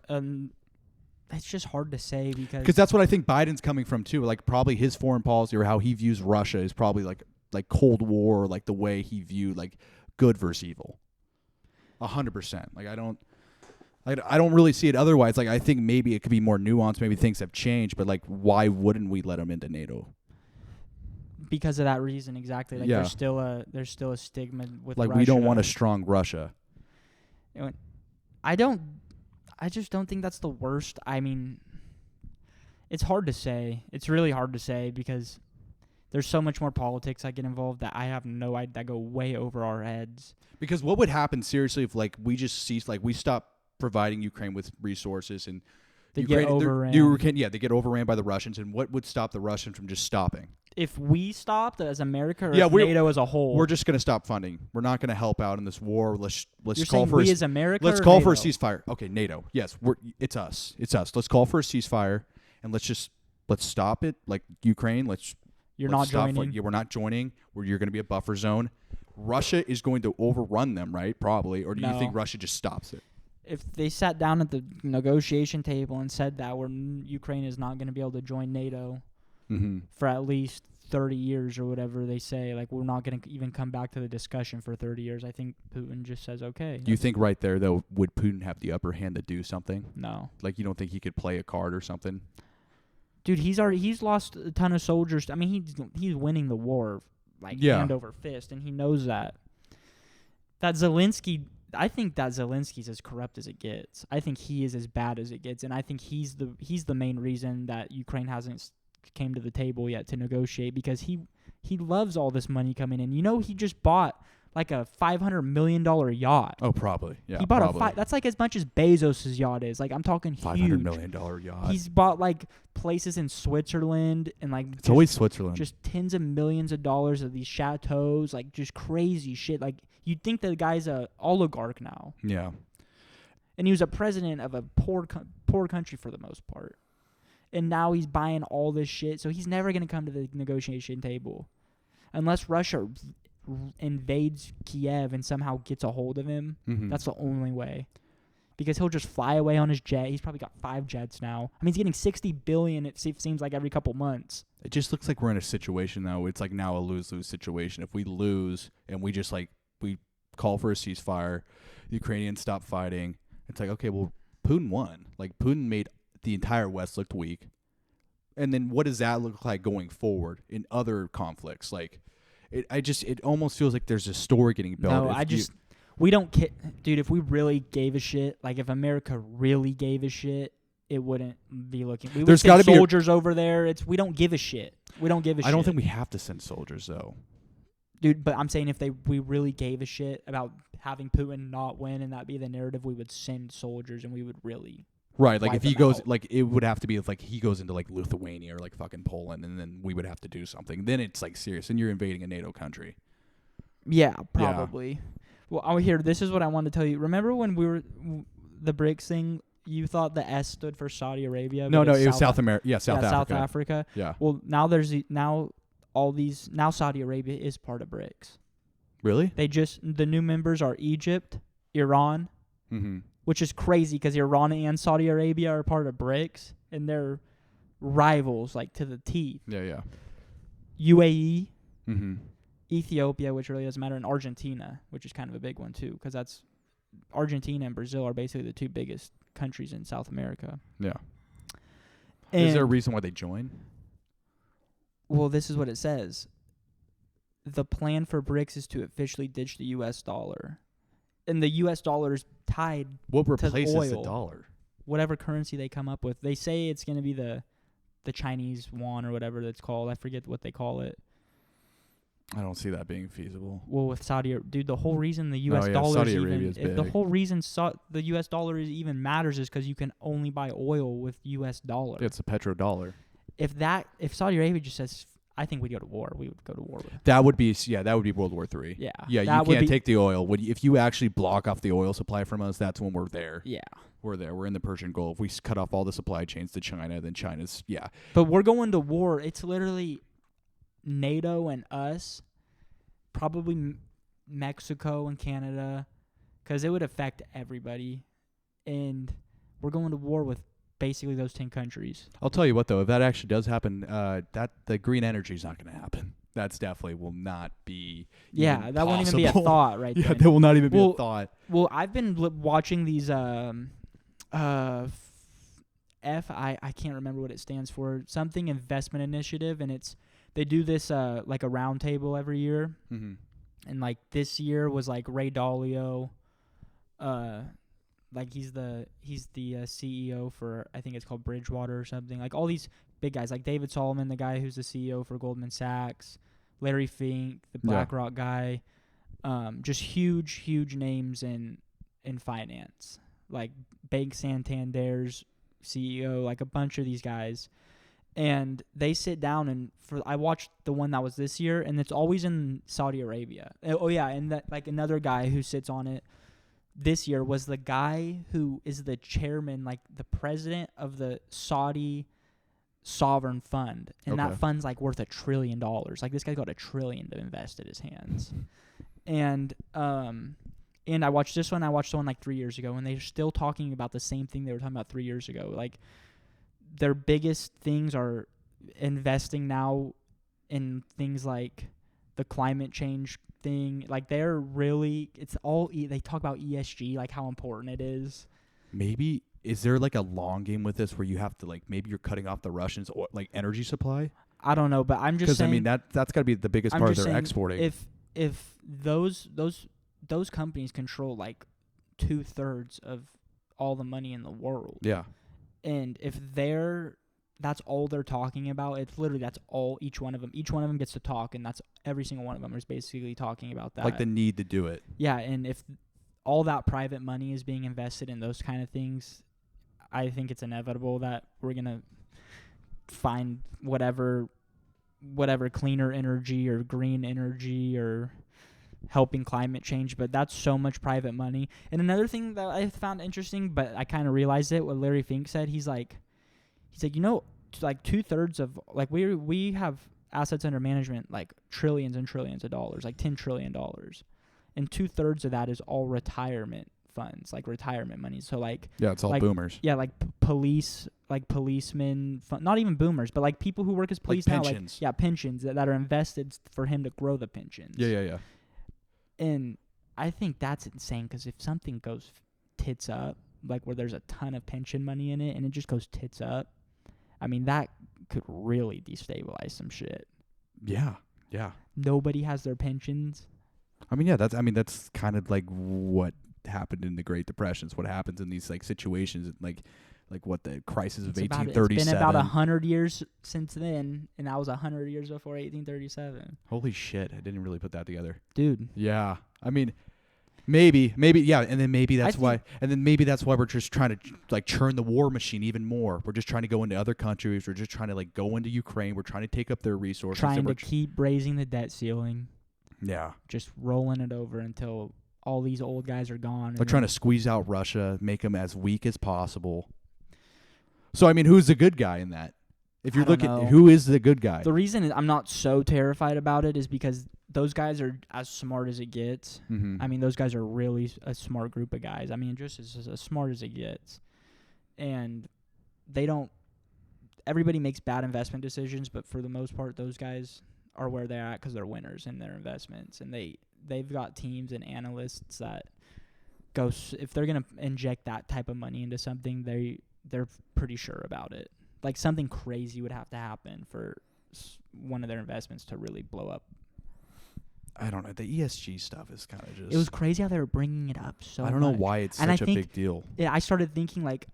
it's just hard to say Because that's what I think Biden's coming from too. Like probably his foreign policy or how he views Russia is probably like Cold War, or like the way he viewed like good versus evil. 100%. Like I don't really see it otherwise. Like, I think maybe it could be more nuanced. Maybe things have changed, but like, why wouldn't we let them into NATO? Because of that reason, exactly. Like, Yeah. there's still a stigma with Like, Russia. we don't want a strong Russia. I just don't think that's the worst. I mean, it's hard to say. It's really hard to say because there's so much more politics that get involved that I have no idea, that go way over our heads. Because what would happen seriously if like we just cease, like we stop providing Ukraine with resources and They Ukraine, get overran. They get overran by the Russians, and what would stop the Russians from just stopping? If we stopped as America or Yeah, if NATO as a whole, We're just going to stop funding. We're not going to help out in this war. Let's you're call saying for we as America. let's or call NATO? for a ceasefire. Okay, NATO. Yes, it's us. It's us. Let's call for a ceasefire and let's stop it. Like Ukraine, You're let's not stop, joining. we're not joining. You're going to be a buffer zone. Russia is going to overrun them, right? Probably. Or do you No. think Russia just stops it? If they sat down at the negotiation table and said that Ukraine is not going to be able to join NATO Mm-hmm. for at least 30 years or whatever they say, like we're not going to even come back to the discussion for 30 years, I think Putin just says, okay. Do you think right there, though, would Putin have the upper hand to do something? No. Like, you don't think he could play a card or something? Dude, he's lost a ton of soldiers. I mean, he's winning the war like hand over fist, and he knows that. I think that Zelensky's as corrupt as it gets. I think he is as bad as it gets, and I think he's the main reason that Ukraine hasn't came to the table yet to negotiate, because he loves all this money coming in. You know, he just bought like a $500 million yacht. Oh, probably. Yeah, he bought probably. that's like as much as Bezos' yacht is. Like, I'm talking huge. $500 million yacht. He's bought like places in Switzerland and like It's always Switzerland. just tens of millions of dollars of these chateaus, like just crazy shit. Like, you'd think the guy's a oligarch now, Yeah. and he was a president of a poor country for the most part, and now he's buying all this shit. So he's never gonna come to the negotiation table unless Russia invades Kiev and somehow gets a hold of him. Mm-hmm. That's the only way, because he'll just fly away on his jet. He's probably got 5 jets now. I mean, he's getting $60 billion. It seems like every couple months. It just looks like we're in a situation, though. It's like now a lose-lose situation. If we lose and we just like we call for a ceasefire, the Ukrainians stop fighting. It's like, okay, well, Putin won. Like, Putin made the entire West look weak. And then what does that look like going forward in other conflicts? Like, it almost feels like there's a story getting built. No, we don't dude, if we really gave a shit, like if America really gave a shit, it wouldn't be looking. We would send soldiers over there. We don't give a shit. We don't give a shit. I don't think we have to send soldiers, though. Dude, but I'm saying if we really gave a shit about having Putin not win and that be the narrative, we would send soldiers and we would really. Right, like wipe if he them goes, out. like it would have to be if like he goes into like Lithuania or like fucking Poland, and then we would have to do something. Then it's like serious, and you're invading a NATO country. Yeah, probably. Well, this is what I wanted to tell you. Remember when we were the BRICS thing? You thought the S stood for Saudi Arabia. No, it was South America. Yeah, South Africa. South Africa. Yeah. Well, now Saudi Arabia is part of BRICS. Really? The new members are Egypt, Iran, Mm-hmm. which is crazy because Iran and Saudi Arabia are part of BRICS, and they're rivals like to the teeth. Yeah. UAE, Mm-hmm. Ethiopia, which really doesn't matter, and Argentina, which is kind of a big one too, because that's Argentina and Brazil are basically the 2 biggest countries in South America. Yeah. And Is there a reason why they join? well, this is what it says. The plan for BRICS is to officially ditch the U.S. dollar. And the U.S. dollar is tied What to replaces the oil. dollar? Whatever currency they come up with. They say it's going to be the Chinese yuan or whatever that's called. I forget what they call it. I don't see that being feasible. Well, with dude, the whole reason the U.S. dollar Saudi is Arabia's even the big. whole reason the U.S. dollar even matters is because you can only buy oil with U.S. dollar. It's a petrodollar. If Saudi Arabia just says, I think we'd go to war. We would go to war with. That would be World War III. Yeah. Yeah, you can't take the oil. If you actually block off the oil supply from us, that's when we're there. Yeah. We're there. We're in the Persian Gulf. We cut off all the supply chains to China. Then China's But we're going to war. It's literally NATO and us, probably Mexico and Canada, because it would affect everybody. And we're going to war with basically those 10 countries. I'll tell you what, though, if that actually does happen, that the green energy is not going to happen. That's definitely will not be. Yeah, that won't even be a possible. thought right Yeah, then. that will not even be a thought. Well, I've been watching these I can't remember what it stands for. Something investment initiative, and they do this like a round table every year. Mm-hmm. And like this year was like Ray Dalio, like he's the CEO for, I think it's called Bridgewater or something. Like all these big guys, like David Solomon, the guy who's the CEO for Goldman Sachs, Larry Fink, the BlackRock guy, just huge names in finance, like Bank Santander's CEO, like a bunch of these guys. And they sit down, and I watched the one that was this year, and it's always in Saudi Arabia. Oh yeah, and that like another guy who sits on it this year was the guy who is the chairman, like the president of the Saudi sovereign fund, and that fund's like worth $1 trillion. Like this guy's got $1 trillion to invest at his hands. And I watched this one. I watched the one like 3 years ago, and they're still talking about the same thing they were talking about 3 years ago. Like their biggest things are investing now in things like the climate change thing. Like they're really, it's all they talk about ESG, like how important it is. Maybe is there like a long game with this where you have to like maybe you're cutting off the Russians or like energy supply? I don't know, but I'm just saying, because I mean that's got to be the biggest part they're exporting. If those companies control like 2/3 of all the money in the world. Yeah. And if that's all they're talking about, it's literally that's all each one of them gets to talk, and that's every single one of them is basically talking about that. Like the need to do it. Yeah, and if all that private money is being invested in those kind of things, I think it's inevitable that we're going to find whatever cleaner energy or green energy or helping climate change, but that's so much private money. And another thing that I found interesting, but I kind of realized it, what Larry Fink said, he's like, you know, like 2/3 of, like we have assets under management, like trillions and trillions of dollars, like $10 trillion. And 2/3 of that is all retirement funds, like retirement money. So like, yeah, it's all like, boomers. Yeah. Like policemen, not even boomers, but like people who work as police like now, pensions. like, yeah, pensions that are invested for him to grow the pensions. Yeah. And I think that's insane, because if something goes tits up, like where there's a ton of pension money in it and it just goes tits up, I mean, that could really destabilize some shit. Yeah. Nobody has their pensions. I mean, yeah, that's kind of like what happened in the Great Depression. It's what happens in these like situations, like what the crisis of 1837. It's been about 100 years since then, and that was 100 years before 1837. Holy shit, I didn't really put that together, dude. Yeah, I mean, maybe, yeah, and then maybe that's why we're just trying to like churn the war machine even more. We're just trying to go into other countries. We're just trying to like go into Ukraine. We're trying to take up their resources. Trying to keep raising the debt ceiling. Yeah, just rolling it over until all these old guys are gone. They're trying to squeeze out Russia, make them as weak as possible. So, I mean, who's the good guy in that? If you're looking, who is the good guy? The reason I'm not so terrified about it is because those guys are as smart as it gets. Mm-hmm. I mean, those guys are really a smart group of guys. I mean, just as smart as it gets. And they don't – everybody makes bad investment decisions, but for the most part, those guys are where they're at because they're winners in their investments. And they've got teams and analysts that go – if they're going to inject that type of money into something, they're pretty sure about it. Like something crazy would have to happen for one of their investments to really blow up. I don't know. The ESG stuff is kind of just... It was crazy how they were bringing it up so much. I don't know why it's such a big deal. Yeah, I started thinking like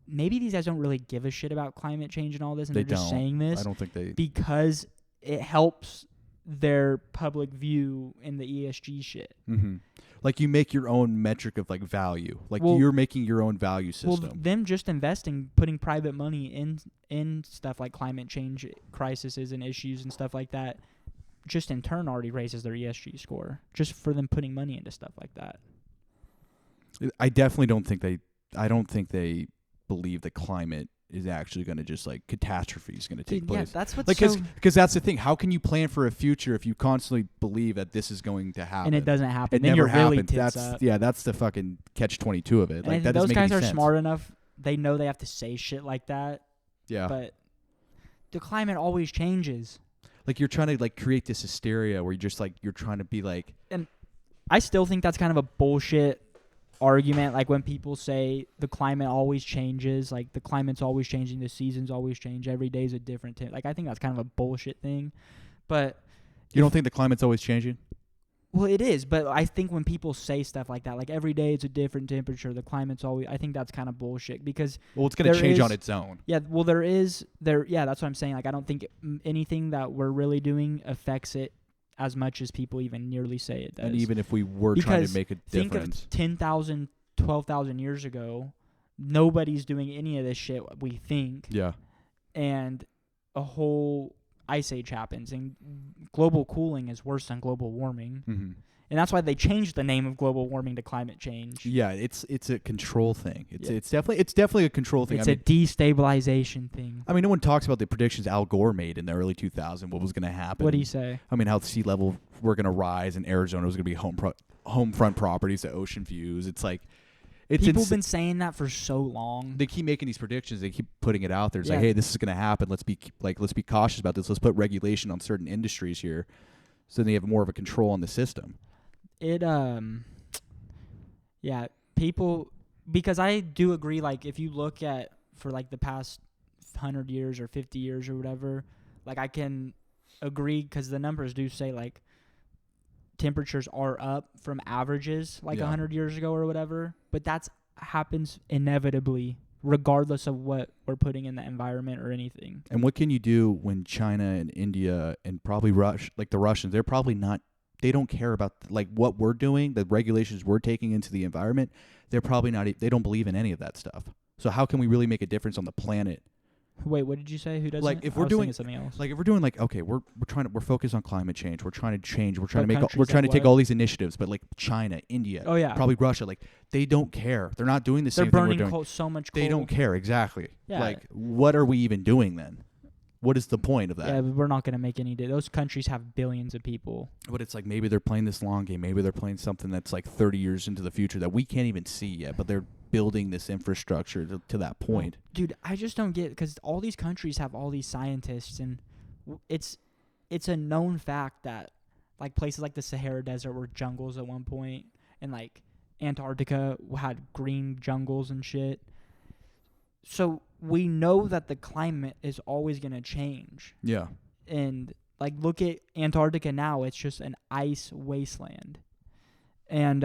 maybe these guys don't really give a shit about climate change and all this, and they're just saying this. I don't think they... Because it helps their public view in the ESG shit. Mm-hmm. Like you make your own metric of like value. Like you're making your own value system. Well, them just investing, putting private money in stuff like climate change crises and issues and stuff like that, just in turn already raises their ESG score just for them putting money into stuff like that. I definitely don't think they believe that climate is actually going to just like catastrophe is going to take place. Yeah, that's what's like because that's the thing. How can you plan for a future if you constantly believe that this is going to happen and it doesn't happen? It then never you're really happens. tits up. That's the fucking catch-22 of it. And like that those doesn't make guys any are sense. smart enough. They know they have to say shit like that. Yeah. But the climate always changes. Like you're trying to like create this hysteria where you're just like you're trying to be like. And I still think that's kind of a bullshit argument, like when people say the climate always changes, like the climate's always changing, the seasons always change, every day's a different like I think that's kind of a bullshit thing. But You don't think the climate's always changing? well, it is, but I think when people say stuff like that, like every day it's a different temperature, the climate's always, I think that's kind of bullshit because Well, it's going to change on its own. yeah, well yeah, that's what I'm saying. Like I don't think anything that we're really doing affects it as much as people even nearly say it does. And even if we were trying to make a difference. Think of 10,000, 12,000 years ago, nobody's doing any of this shit, we think. Yeah. And a whole ice age happens, and global cooling is worse than global warming. Mm-hmm. And that's why they changed the name of global warming to climate change. Yeah, it's a control thing. It's definitely a control thing. It's a destabilization thing. I mean, no one talks about the predictions Al Gore made in the early 2000s, what was going to happen. What do you say? I mean, how the sea level were going to rise, and Arizona was going to be home front properties, the ocean views. It's like people have been saying that for so long. They keep making these predictions. They keep putting it out there. It's Yeah. like, hey, this is going to happen. Let's be cautious about this. Let's put regulation on certain industries here, so they have more of a control on the system. Yeah, people, because I do agree, like if you look at for like the past 100 years or 50 years or whatever, like I can agree because the numbers do say like temperatures are up from averages like 100 years ago or whatever, but that's happens inevitably regardless of what we're putting in the environment or anything. And what can you do when China and India and probably the Russians, they're probably not, they don't care about like what we're doing, the regulations we're taking into the environment. They're probably not, they don't believe in any of that stuff. So how can we really make a difference on the planet? Wait, what did you say? Who doesn't? Like if we're doing something else. Like if we're doing like, okay, we're focused on climate change. We're trying to change. We're trying to take what? all these initiatives, but like China, India, Oh yeah, probably Russia, like they don't care. They're not doing the they're same thing we're burning doing. so much coal. They don't care, exactly. Yeah. Like what are we even doing then? What is the point of that? Yeah, but we're not going to make any. Those countries have billions of people. But it's like maybe they're playing this long game. Maybe they're playing something that's like 30 years into the future that we can't even see yet. But they're building this infrastructure to that point. Well, dude, I just don't get it because all these countries have all these scientists, and it's a known fact that like places like the Sahara Desert were jungles at one point, and like Antarctica had green jungles and shit. So we know that the climate is always going to change. Yeah. And like look at Antarctica now, it's just an ice wasteland. And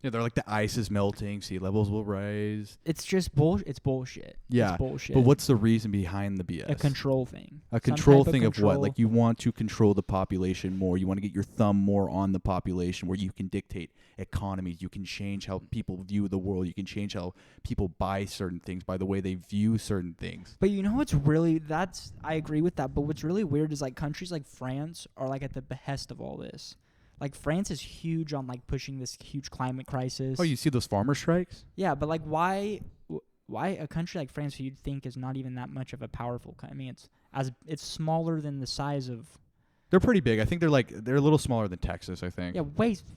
Yeah, they're like the ice is melting, sea levels will rise. it's just bullshit. It's bullshit. Yeah. It's bullshit. But what's the reason behind the BS? A control thing. A control type of thing of what? control. Like you want to control the population more. You want to get your thumb more on the population where you can dictate economies. You can change how people view the world. You can change how people buy certain things by the way they view certain things. But you know what's really, I agree with that, but what's really weird is like countries like France are like at the behest of all this. Like France is huge on like pushing this huge climate crisis. Oh, you see those farmer strikes? Yeah, but like why a country like France who you'd think is not even that much of a powerful I mean it's smaller than the size of. They're pretty big. I think they're a little smaller than Texas, I think. Yeah,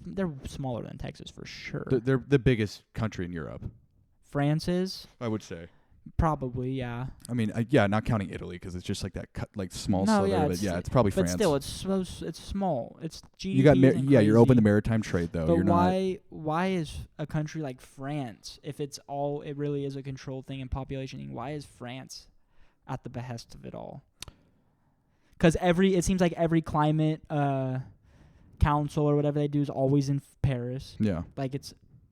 they're smaller than Texas for sure. They're the biggest country in Europe. France is? I would say. Probably, yeah. I mean, not counting Italy because it's just like that small No, sliver. yeah, But yeah, it's probably France. But still, it's small. It's GDP. You got isn't you're open to crazy. maritime trade though. But You're why is a country like France, if it really is a controlled thing and population thing, why is France at the behest of it all? Because it seems like every climate council or whatever they do is always in Paris. Yeah. Like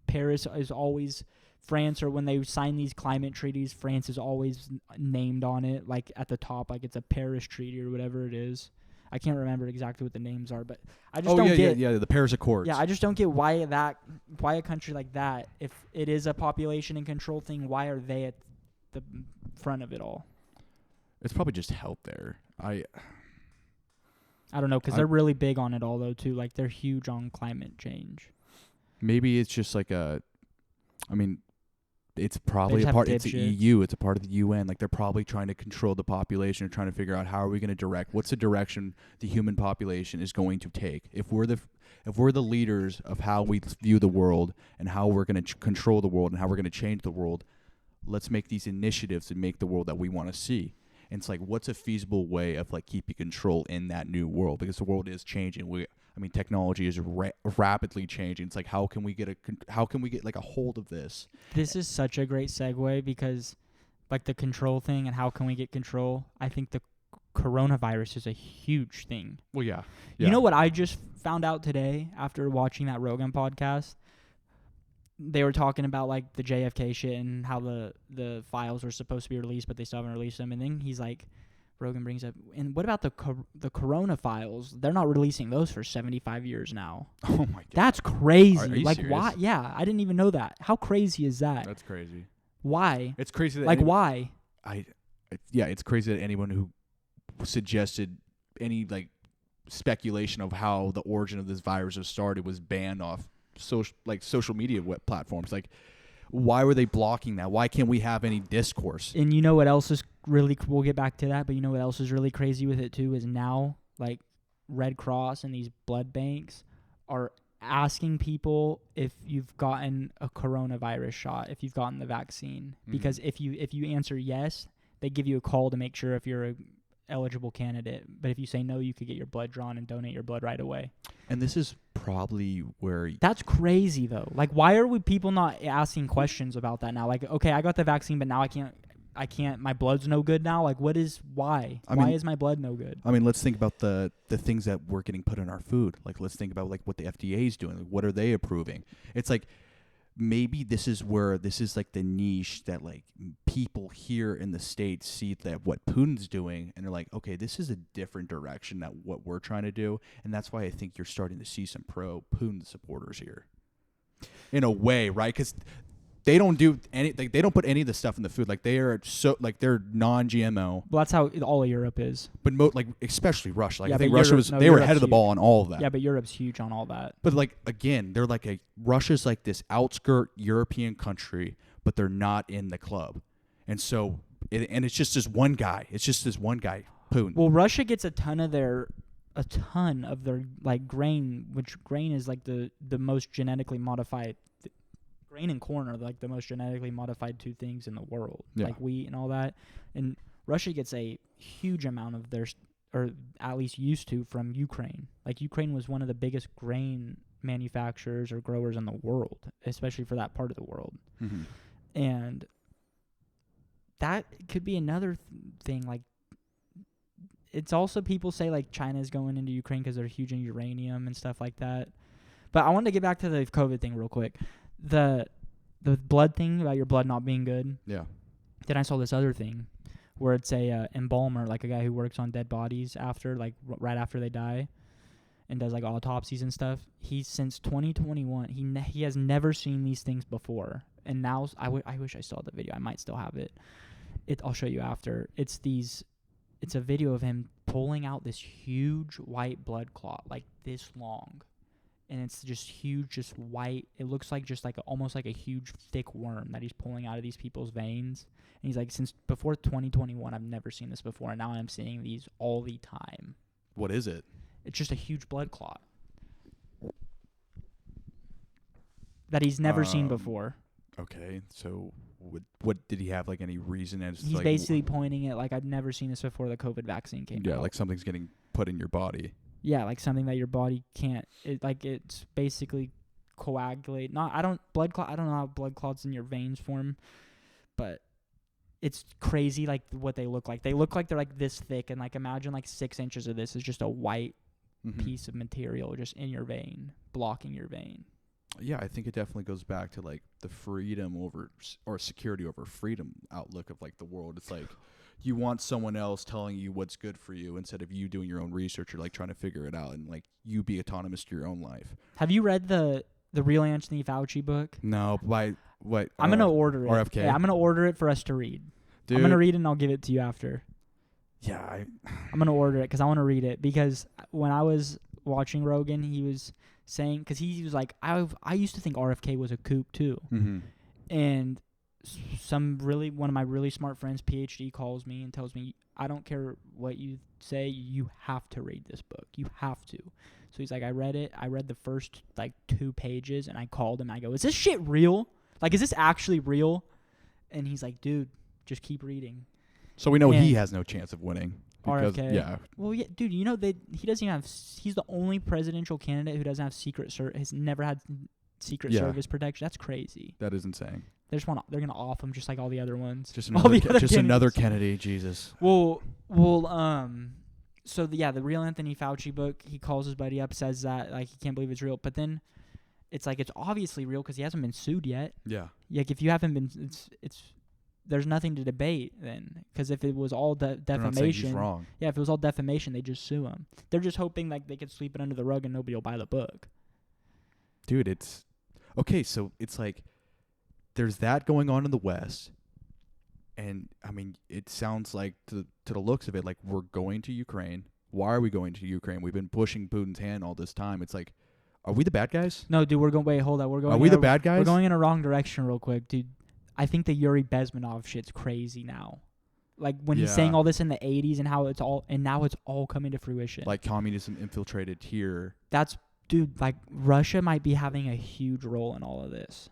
Paris is always France, or when they sign these climate treaties, France is always named on it, like at the top, like it's a Paris Treaty or whatever it is. I can't remember exactly what the names are, but I just don't get. Yeah, the Paris Accords. Yeah, I just don't get why a country like that, if it is a population and control thing, why are they at the front of it all? It's probably just help there. I don't know, because they're really big on it all though too. Like they're huge on climate change. Maybe it's just like it's probably a part. It's the EU. It's a part of the UN. Like they're probably trying to control the population, or trying to figure out how are we going to direct. What's the direction the human population is going to take? If we're the leaders of how we view the world and how we're going to control the world and how we're going to change the world, let's make these initiatives to make the world that we want to see. And it's like, what's a feasible way of like keeping control in that new world? Because the world is changing. I mean, technology is rapidly changing. It's like, how can we get like a hold of this? This is such a great segue because, like, the control thing and how can we get control. I think the coronavirus is a huge thing. Well, yeah. You know what I just found out today after watching that Rogan podcast? They were talking about, like, the JFK shit and how the files were supposed to be released, but they still haven't released them. And then he's like, Rogan brings up, and what about the corona files? They're not releasing those for 75 years now. Oh my god, that's crazy. Are you like, serious? why? Yeah, I didn't even know that. How crazy is that? That's crazy. Why? It's crazy. That like, why? It's crazy that anyone who suggested any like speculation of how the origin of this virus has started was banned off social media platforms. Like, why were they blocking that? Why can't we have any discourse? And you know what else is really, we'll get back to that, but you know what else is really crazy with it too is now, like, Red Cross and these blood banks are asking people if you've gotten a coronavirus shot, if you've gotten the vaccine. Because if you answer yes, they give you a call to make sure if you're a eligible candidate. But if you say no, you could get your blood drawn and donate your blood right away. And this is probably where that's crazy though. Like, why are people not asking questions about that now? Like, okay, I got the vaccine, but now I can't, my blood's no good now. Like, why is my blood no good? I mean, let's think about the things that we're getting put in our food. Like, let's think about like what the FDA is doing. Like, what are they approving? It's like, maybe this is like the niche that like people here in the States see that what Putin's doing, and they're like, okay, this is a different direction than what we're trying to do. And that's why I think you're starting to see some pro-Putin supporters here in a way, right? Because they don't do any, like, they don't put any of the stuff in the food. Like, they're non-GMO. Well, that's how all of Europe is. But especially Russia. Like, yeah, I think Russia they were ahead of the ball on all of that. Yeah, but Europe's huge on all that. But like, again, they're like Russia's like this outskirt European country, but they're not in the club. And so, it's just this one guy. It's just this one guy, Putin. Well, Russia gets a ton of their like grain, which grain is like the most genetically modified. Grain and corn are like the most genetically modified two things in the world, like wheat and all that. And Russia gets a huge amount of their, or at least used to, from Ukraine. Like, Ukraine was one of the biggest grain manufacturers or growers in the world, especially for that part of the world. Mm-hmm. And that could be another thing. Like, it's also, people say like China's going into Ukraine because they're huge in uranium and stuff like that. But I wanted to get back to the COVID thing real quick. The blood thing about your blood not being good. Yeah. Then I saw this other thing where it's a embalmer, like a guy who works on dead bodies after, like, right after they die, and does like autopsies and stuff. He's since 2021. He has never seen these things before, and now I wish I saw the video. I might still have it. I'll show you after. It's a video of him pulling out this huge white blood clot, like this long. And it's just huge, just white. It looks like just like almost like a huge thick worm that he's pulling out of these people's veins. And he's like, since before 2021, I've never seen this before, and now I'm seeing these all the time. What is it? It's just a huge blood clot that he's never seen before. Okay, so what did he have, like, any reason? As he's like, basically pointing it like, I've never seen this before the COVID vaccine came out. Yeah, like something's getting put in your body. Yeah, like something that your body can't. It's basically coagulate. I don't know how blood clots in your veins form, but it's crazy, like, what they look like. They look like they're like this thick, and like, imagine like 6 inches of this is just a white piece of material just in your vein, blocking your vein. Yeah, I think it definitely goes back to like the freedom over, or security over freedom outlook of like the world. It's like, you want someone else telling you what's good for you instead of you doing your own research or like trying to figure it out, and like you be autonomous to your own life. Have you read the real Anthony Fauci book? No, by what? I'm gonna order it. RFK. Yeah, I'm gonna order it for us to read. Dude. I'm gonna read it and I'll give it to you after. Yeah, I'm gonna order it because I want to read it, because when I was watching Rogan, he was saying, because he was like, I used to think RFK was a kook too, and one of my really smart friends, PhD, calls me and tells me, I don't care what you say, you have to read this book. You have to. So he's like, I read it. I read the first like 2 pages, and I called him. I go, is this shit real? Like, is this actually real? And he's like, dude, just keep reading. So we know he has no chance of winning. Because, RFK. yeah. Well, yeah, dude. You know he doesn't even have. He's the only presidential candidate who doesn't have secret service. Has never had secret Yeah. service protection. That's crazy. That is insane. They're gonna off him just like all the other ones. Just All another, the other another candidates. Kennedy. Jesus. Well. So the real Anthony Fauci book. He calls his buddy up, says that like he can't believe it's real, but then it's like it's obviously real because he hasn't been sued yet. Yeah. Like if you haven't been, it's there's nothing to debate then, because if it was all They're not saying defamation, he's wrong. yeah, if it was all defamation, they just sue him. They're just hoping like they could sweep it under the rug and nobody will buy the book. Dude, it's okay. So it's like there's that going on in the West, and I mean, it sounds like to the looks of it, like we're going to Ukraine. Why are we going to Ukraine? We've been pushing Putin's hand all this time. It's like, are we the bad guys? No, dude, we're going. Wait, hold on. We're going. Are we the bad guys? We're going in a wrong direction, real quick, dude. I think the Yuri Bezmenov shit's crazy now. Like when he's saying all this in the '80s and how it's all, and now it's all coming to fruition. Like communism infiltrated here. That's, dude. Like Russia might be having a huge role in all of this.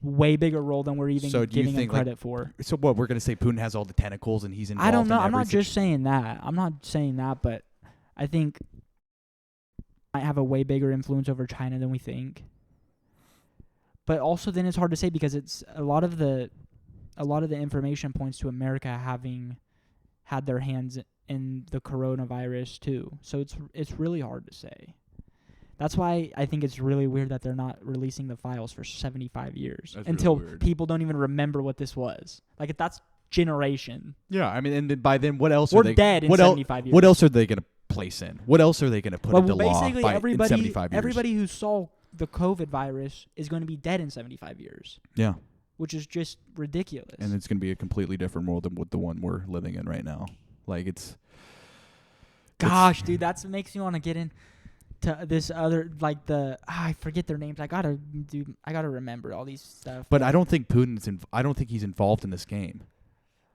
Way bigger role than we're even giving him credit for. So what, we're going to say Putin has all the tentacles and he's involved I don't know. I'm not everything? just saying that. I'm not saying that, but I think might have a way bigger influence over China than we think. But also then it's hard to say because it's a lot of the information points to America having had their hands in the coronavirus too. So it's really hard to say. That's why I think it's really weird that they're not releasing the files for 75 years until people don't even remember what this was. Like that's generation. Yeah, I mean, and then by then, what else We're are they? dead in 75 years. What else are they going to place in? What else are they going to put into law basically in 75 years? everybody who saw the COVID virus is going to be dead in 75 years. Yeah. Which is just ridiculous. And it's going to be a completely different world than what the one we're living in right now. Like Gosh, dude, that makes me want to get into this other, like I forget their names. I gotta remember all these stuff. But I don't think I don't think he's involved in this game.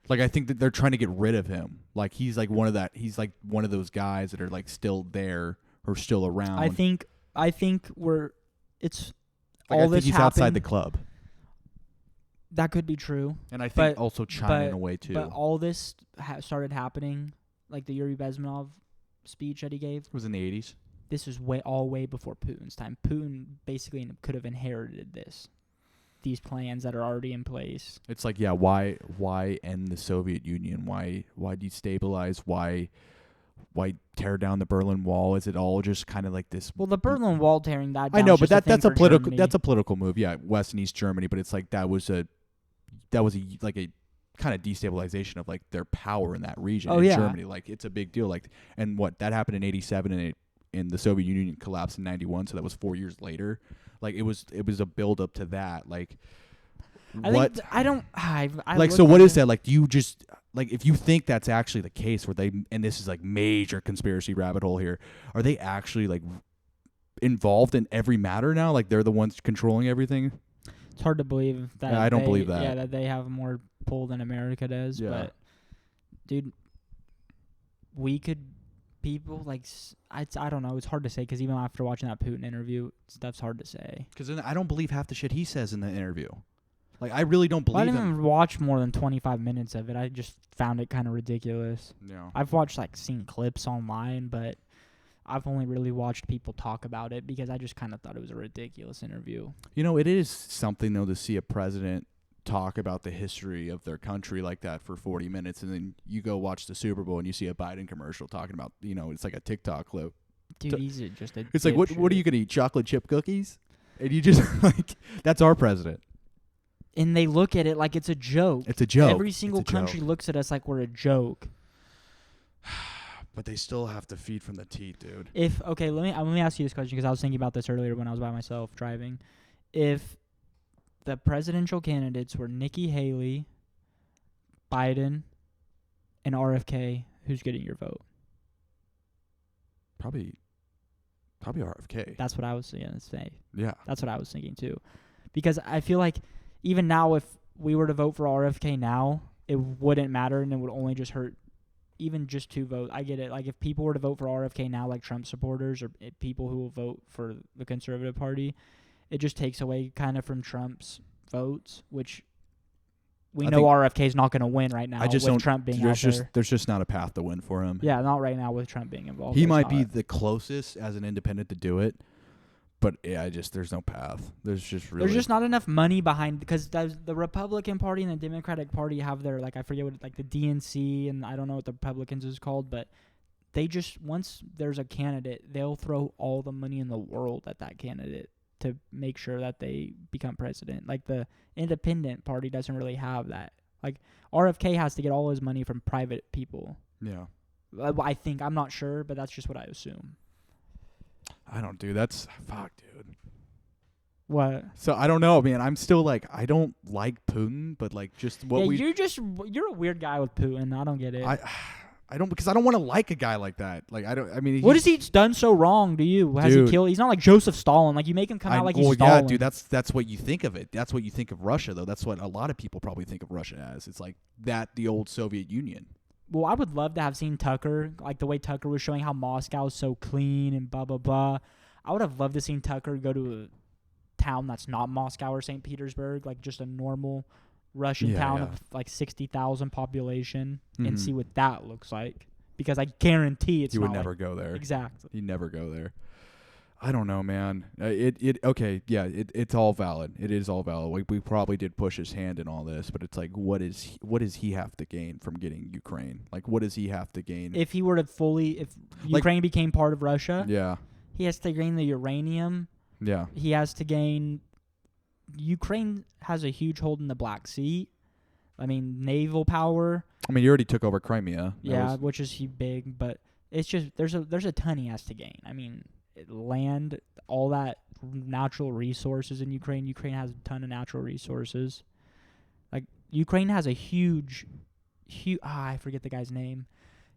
Like I think that they're trying to get rid of him. Like he's like one of those guys that are like still there or still around. I think it's like all I think this he's happened, outside the club. That could be true. And I think also China in a way too. But all this started happening, like the Yuri Bezmenov speech that he gave. It was in the 80s. This was way before Putin's time. Putin basically could have inherited these plans that are already in place. It's like, yeah, why end the Soviet Union? Why destabilize? Why tear down the Berlin Wall? Is it all just kind of like this? Well, the Berlin Wall tearing that down. I know, but that's a political move. Yeah, West and East Germany, but it's like that was a kind of destabilization of like their power in that region in Germany. Like it's a big deal. Like, and what that happened in '87 and the Soviet Union collapsed in '91, so that was 4 years later. Like it was a build up to that. Like so what is that? Like do you just like if you think that's actually the case where they, and this is like major conspiracy rabbit hole here, are they actually like involved in every matter now? Like they're the ones controlling everything? It's hard to believe that. I don't believe that. Yeah, that they have more pull than America does. Yeah. But dude, people like I don't know. It's hard to say because even after watching that Putin interview, stuff's hard to say. Because I don't believe half the shit he says in the interview. Like I really don't believe. I didn't even watch more than 25 minutes of it. I just found it kind of ridiculous. Yeah. I've watched seen clips online, but I've only really watched people talk about it because I just kind of thought it was a ridiculous interview. You know, it is something though to see a president talk about the history of their country like that for 40 minutes, and then you go watch the Super Bowl and you see a Biden commercial talking about, it's like a TikTok clip. Dude, he's just a It's like, what are you going to eat, chocolate chip cookies? And you just, like, that's our president. And they look at it like it's a joke. It's a joke. Every single country looks at us like we're a joke. But they still have to feed from the teat, dude. Let me ask you this question because I was thinking about this earlier when I was by myself driving. If the presidential candidates were Nikki Haley, Biden, and RFK, who's getting your vote? Probably RFK. That's what I was going to say. Yeah. That's what I was thinking too. Because I feel like even now if we were to vote for RFK now, it wouldn't matter and it would only just hurt even just 2 votes. I get it. Like if people were to vote for RFK now, like Trump supporters or people who will vote for the Conservative Party, it just takes away kind of from Trump's votes, which we I know think- RFK is not going to win right now I just with don't. Trump being out there. There's just not a path to win for him. Yeah, not right now with Trump being involved. He There's might be not. the closest as an independent to do it, but there's no path. There's just not enough money behind, because the Republican Party and the Democratic Party have their, like, I forget what, like the DNC, and I don't know what the Republicans is called, but they just, once there's a candidate, they'll throw all the money in the world at that candidate to make sure that they become president. Like the Independent Party doesn't really have that. Like RFK has to get all his money from private people. Yeah. I think, I'm not sure, but that's just what I assume. I don't do that's fuck, dude. What? So I don't know, man. I'm still like, I don't like Putin, but like just what you're a weird guy with Putin. I don't get it. I don't, because I don't want to like a guy like that. Like I mean, what has he done so wrong to you? Has he killed? He's not like Joseph Stalin. Like, you make him come out like he's Stalin. Yeah, dude. That's what you think of it. That's what you think of Russia, though. That's what a lot of people probably think of Russia as. It's like the old Soviet Union. Well, I would love to have seen Tucker, like the way Tucker was showing how Moscow is so clean and blah, blah, blah. I would have loved to seen Tucker go to a town that's not Moscow or St. Petersburg, like just a normal Russian town of like 60,000 population, and see what that looks like. Because I guarantee it's You would not never go there. Exactly. You never go there. I don't know, man. It's all valid. It is all valid. Like, we probably did push his hand in all this, but it's like, what does he have to gain from getting Ukraine? Like, what does he have to gain? If he were to if Ukraine became part of Russia, yeah, he has to gain the uranium. yeah. He has to gain. Ukraine has a huge hold in the Black Sea. I mean, naval power. I mean, you already took over Crimea. Which is big, but it's just there's a ton he has to gain. I mean, land, all that natural resources in Ukraine. Ukraine has a ton of natural resources. Like, Ukraine has a huge I forget the guy's name.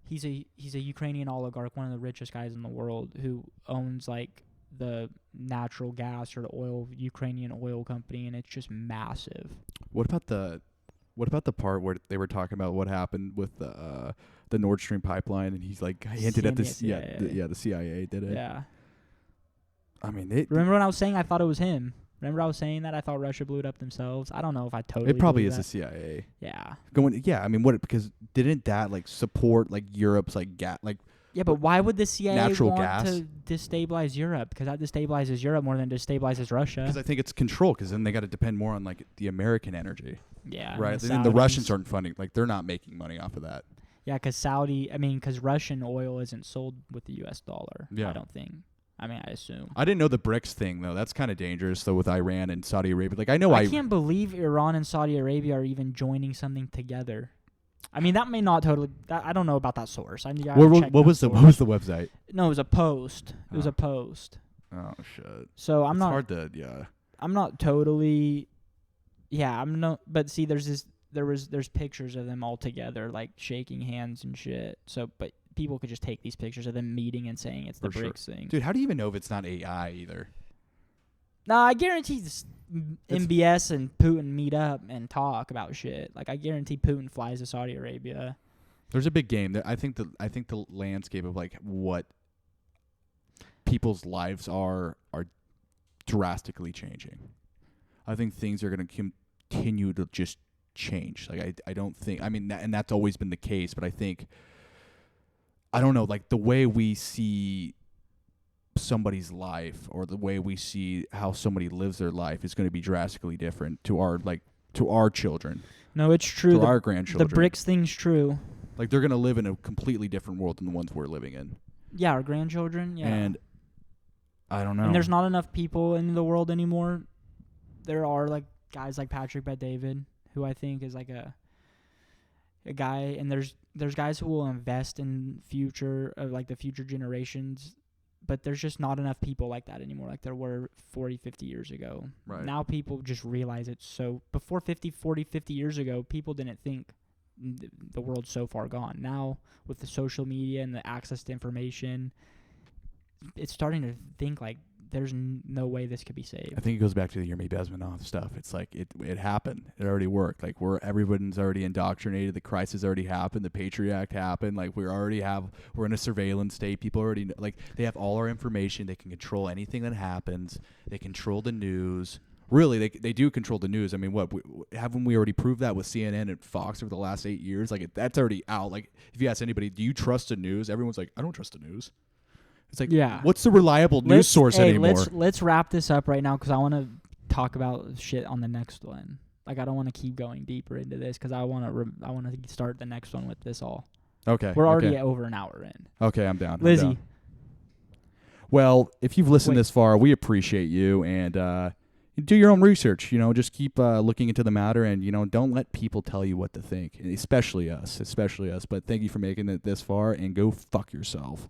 He's a Ukrainian oligarch, one of the richest guys in the world, who owns like the natural gas or the oil, Ukrainian oil company, and it's just massive. What about the part where they were talking about what happened with the Nord Stream pipeline, and he's like hinted at this? The CIA did it. Yeah. I mean, remember when I was saying I thought it was him? Remember I was saying that I thought Russia blew it up themselves? I don't know if I totally. It probably believe is that. the CIA. Yeah. I mean, because didn't that like support like Europe's like Yeah, but why would the CIA natural want gas to destabilize Europe? Because that destabilizes Europe more than destabilizes Russia. Because I think it's control. Because then they got to depend more on like the American energy. Yeah. Right. And then the Russians aren't funding. Like, they're not making money off of that. Yeah, because Russian oil isn't sold with the U.S. dollar. Yeah. I don't think. I mean, I assume. I didn't know the BRICS thing though. That's kind of dangerous though with Iran and Saudi Arabia. Like, I can't believe Iran and Saudi Arabia are even joining something together. I mean, that may not totally. I don't know about that source. What was the website? No, it was a post. It was a post. Oh shit. So it's hard to I'm not totally. Yeah, I'm not. But see, there's pictures of them all together, like shaking hands and shit. So, but people could just take these pictures of them meeting and saying it's the BRICS thing. Dude, how do you even know if it's not AI either? Nah, I guarantee MBS and Putin meet up and talk about shit. Like, I guarantee Putin flies to Saudi Arabia. There's a big game. I think the landscape of like what people's lives are drastically changing. I think things are going to continue to just change. Like, I don't think. I mean, and that's always been the case. But I think, I don't know, like the way we see somebody's life or the way we see how somebody lives their life is going to be drastically different to our children. No, it's true. To our grandchildren. The BRICS thing's true. Like, they're going to live in a completely different world than the ones we're living in. Yeah, our grandchildren, yeah. And I don't know. And there's not enough people in the world anymore. There are like guys like Patrick Bet-David, who I think is like a guy, and there's guys who will invest in future of like the future generations. But there's just not enough people like that anymore, like there were 40, 50 years ago. Right. Now people just realize it. So before 50 years ago, people didn't think the world's so far gone. Now, with the social media and the access to information, it's starting to think like there's no way this could be saved. I think it goes back to the Yirmi Bezmenov stuff. It's like it happened. It already worked. Like, everyone's already indoctrinated. The crisis already happened. The Patriot Act happened. Like, we're in a surveillance state. People already know, like, they have all our information. They can control anything that happens. They control the news. Really, they do control the news. I mean, haven't we already proved that with CNN and Fox over the last 8 years? Like, that's already out. Like, if you ask anybody, do you trust the news? Everyone's like, I don't trust the news. It's like, what's the reliable news source anymore? Let's wrap this up right now because I want to talk about shit on the next one. Like, I don't want to keep going deeper into this because I want to start the next one with this all. Okay. We're already over an hour in. Okay, I'm down. Lizzie. I'm down. Well, if you've listened this far, we appreciate you, and do your own research. Just keep looking into the matter, and don't let people tell you what to think, especially us. But thank you for making it this far, and go fuck yourself.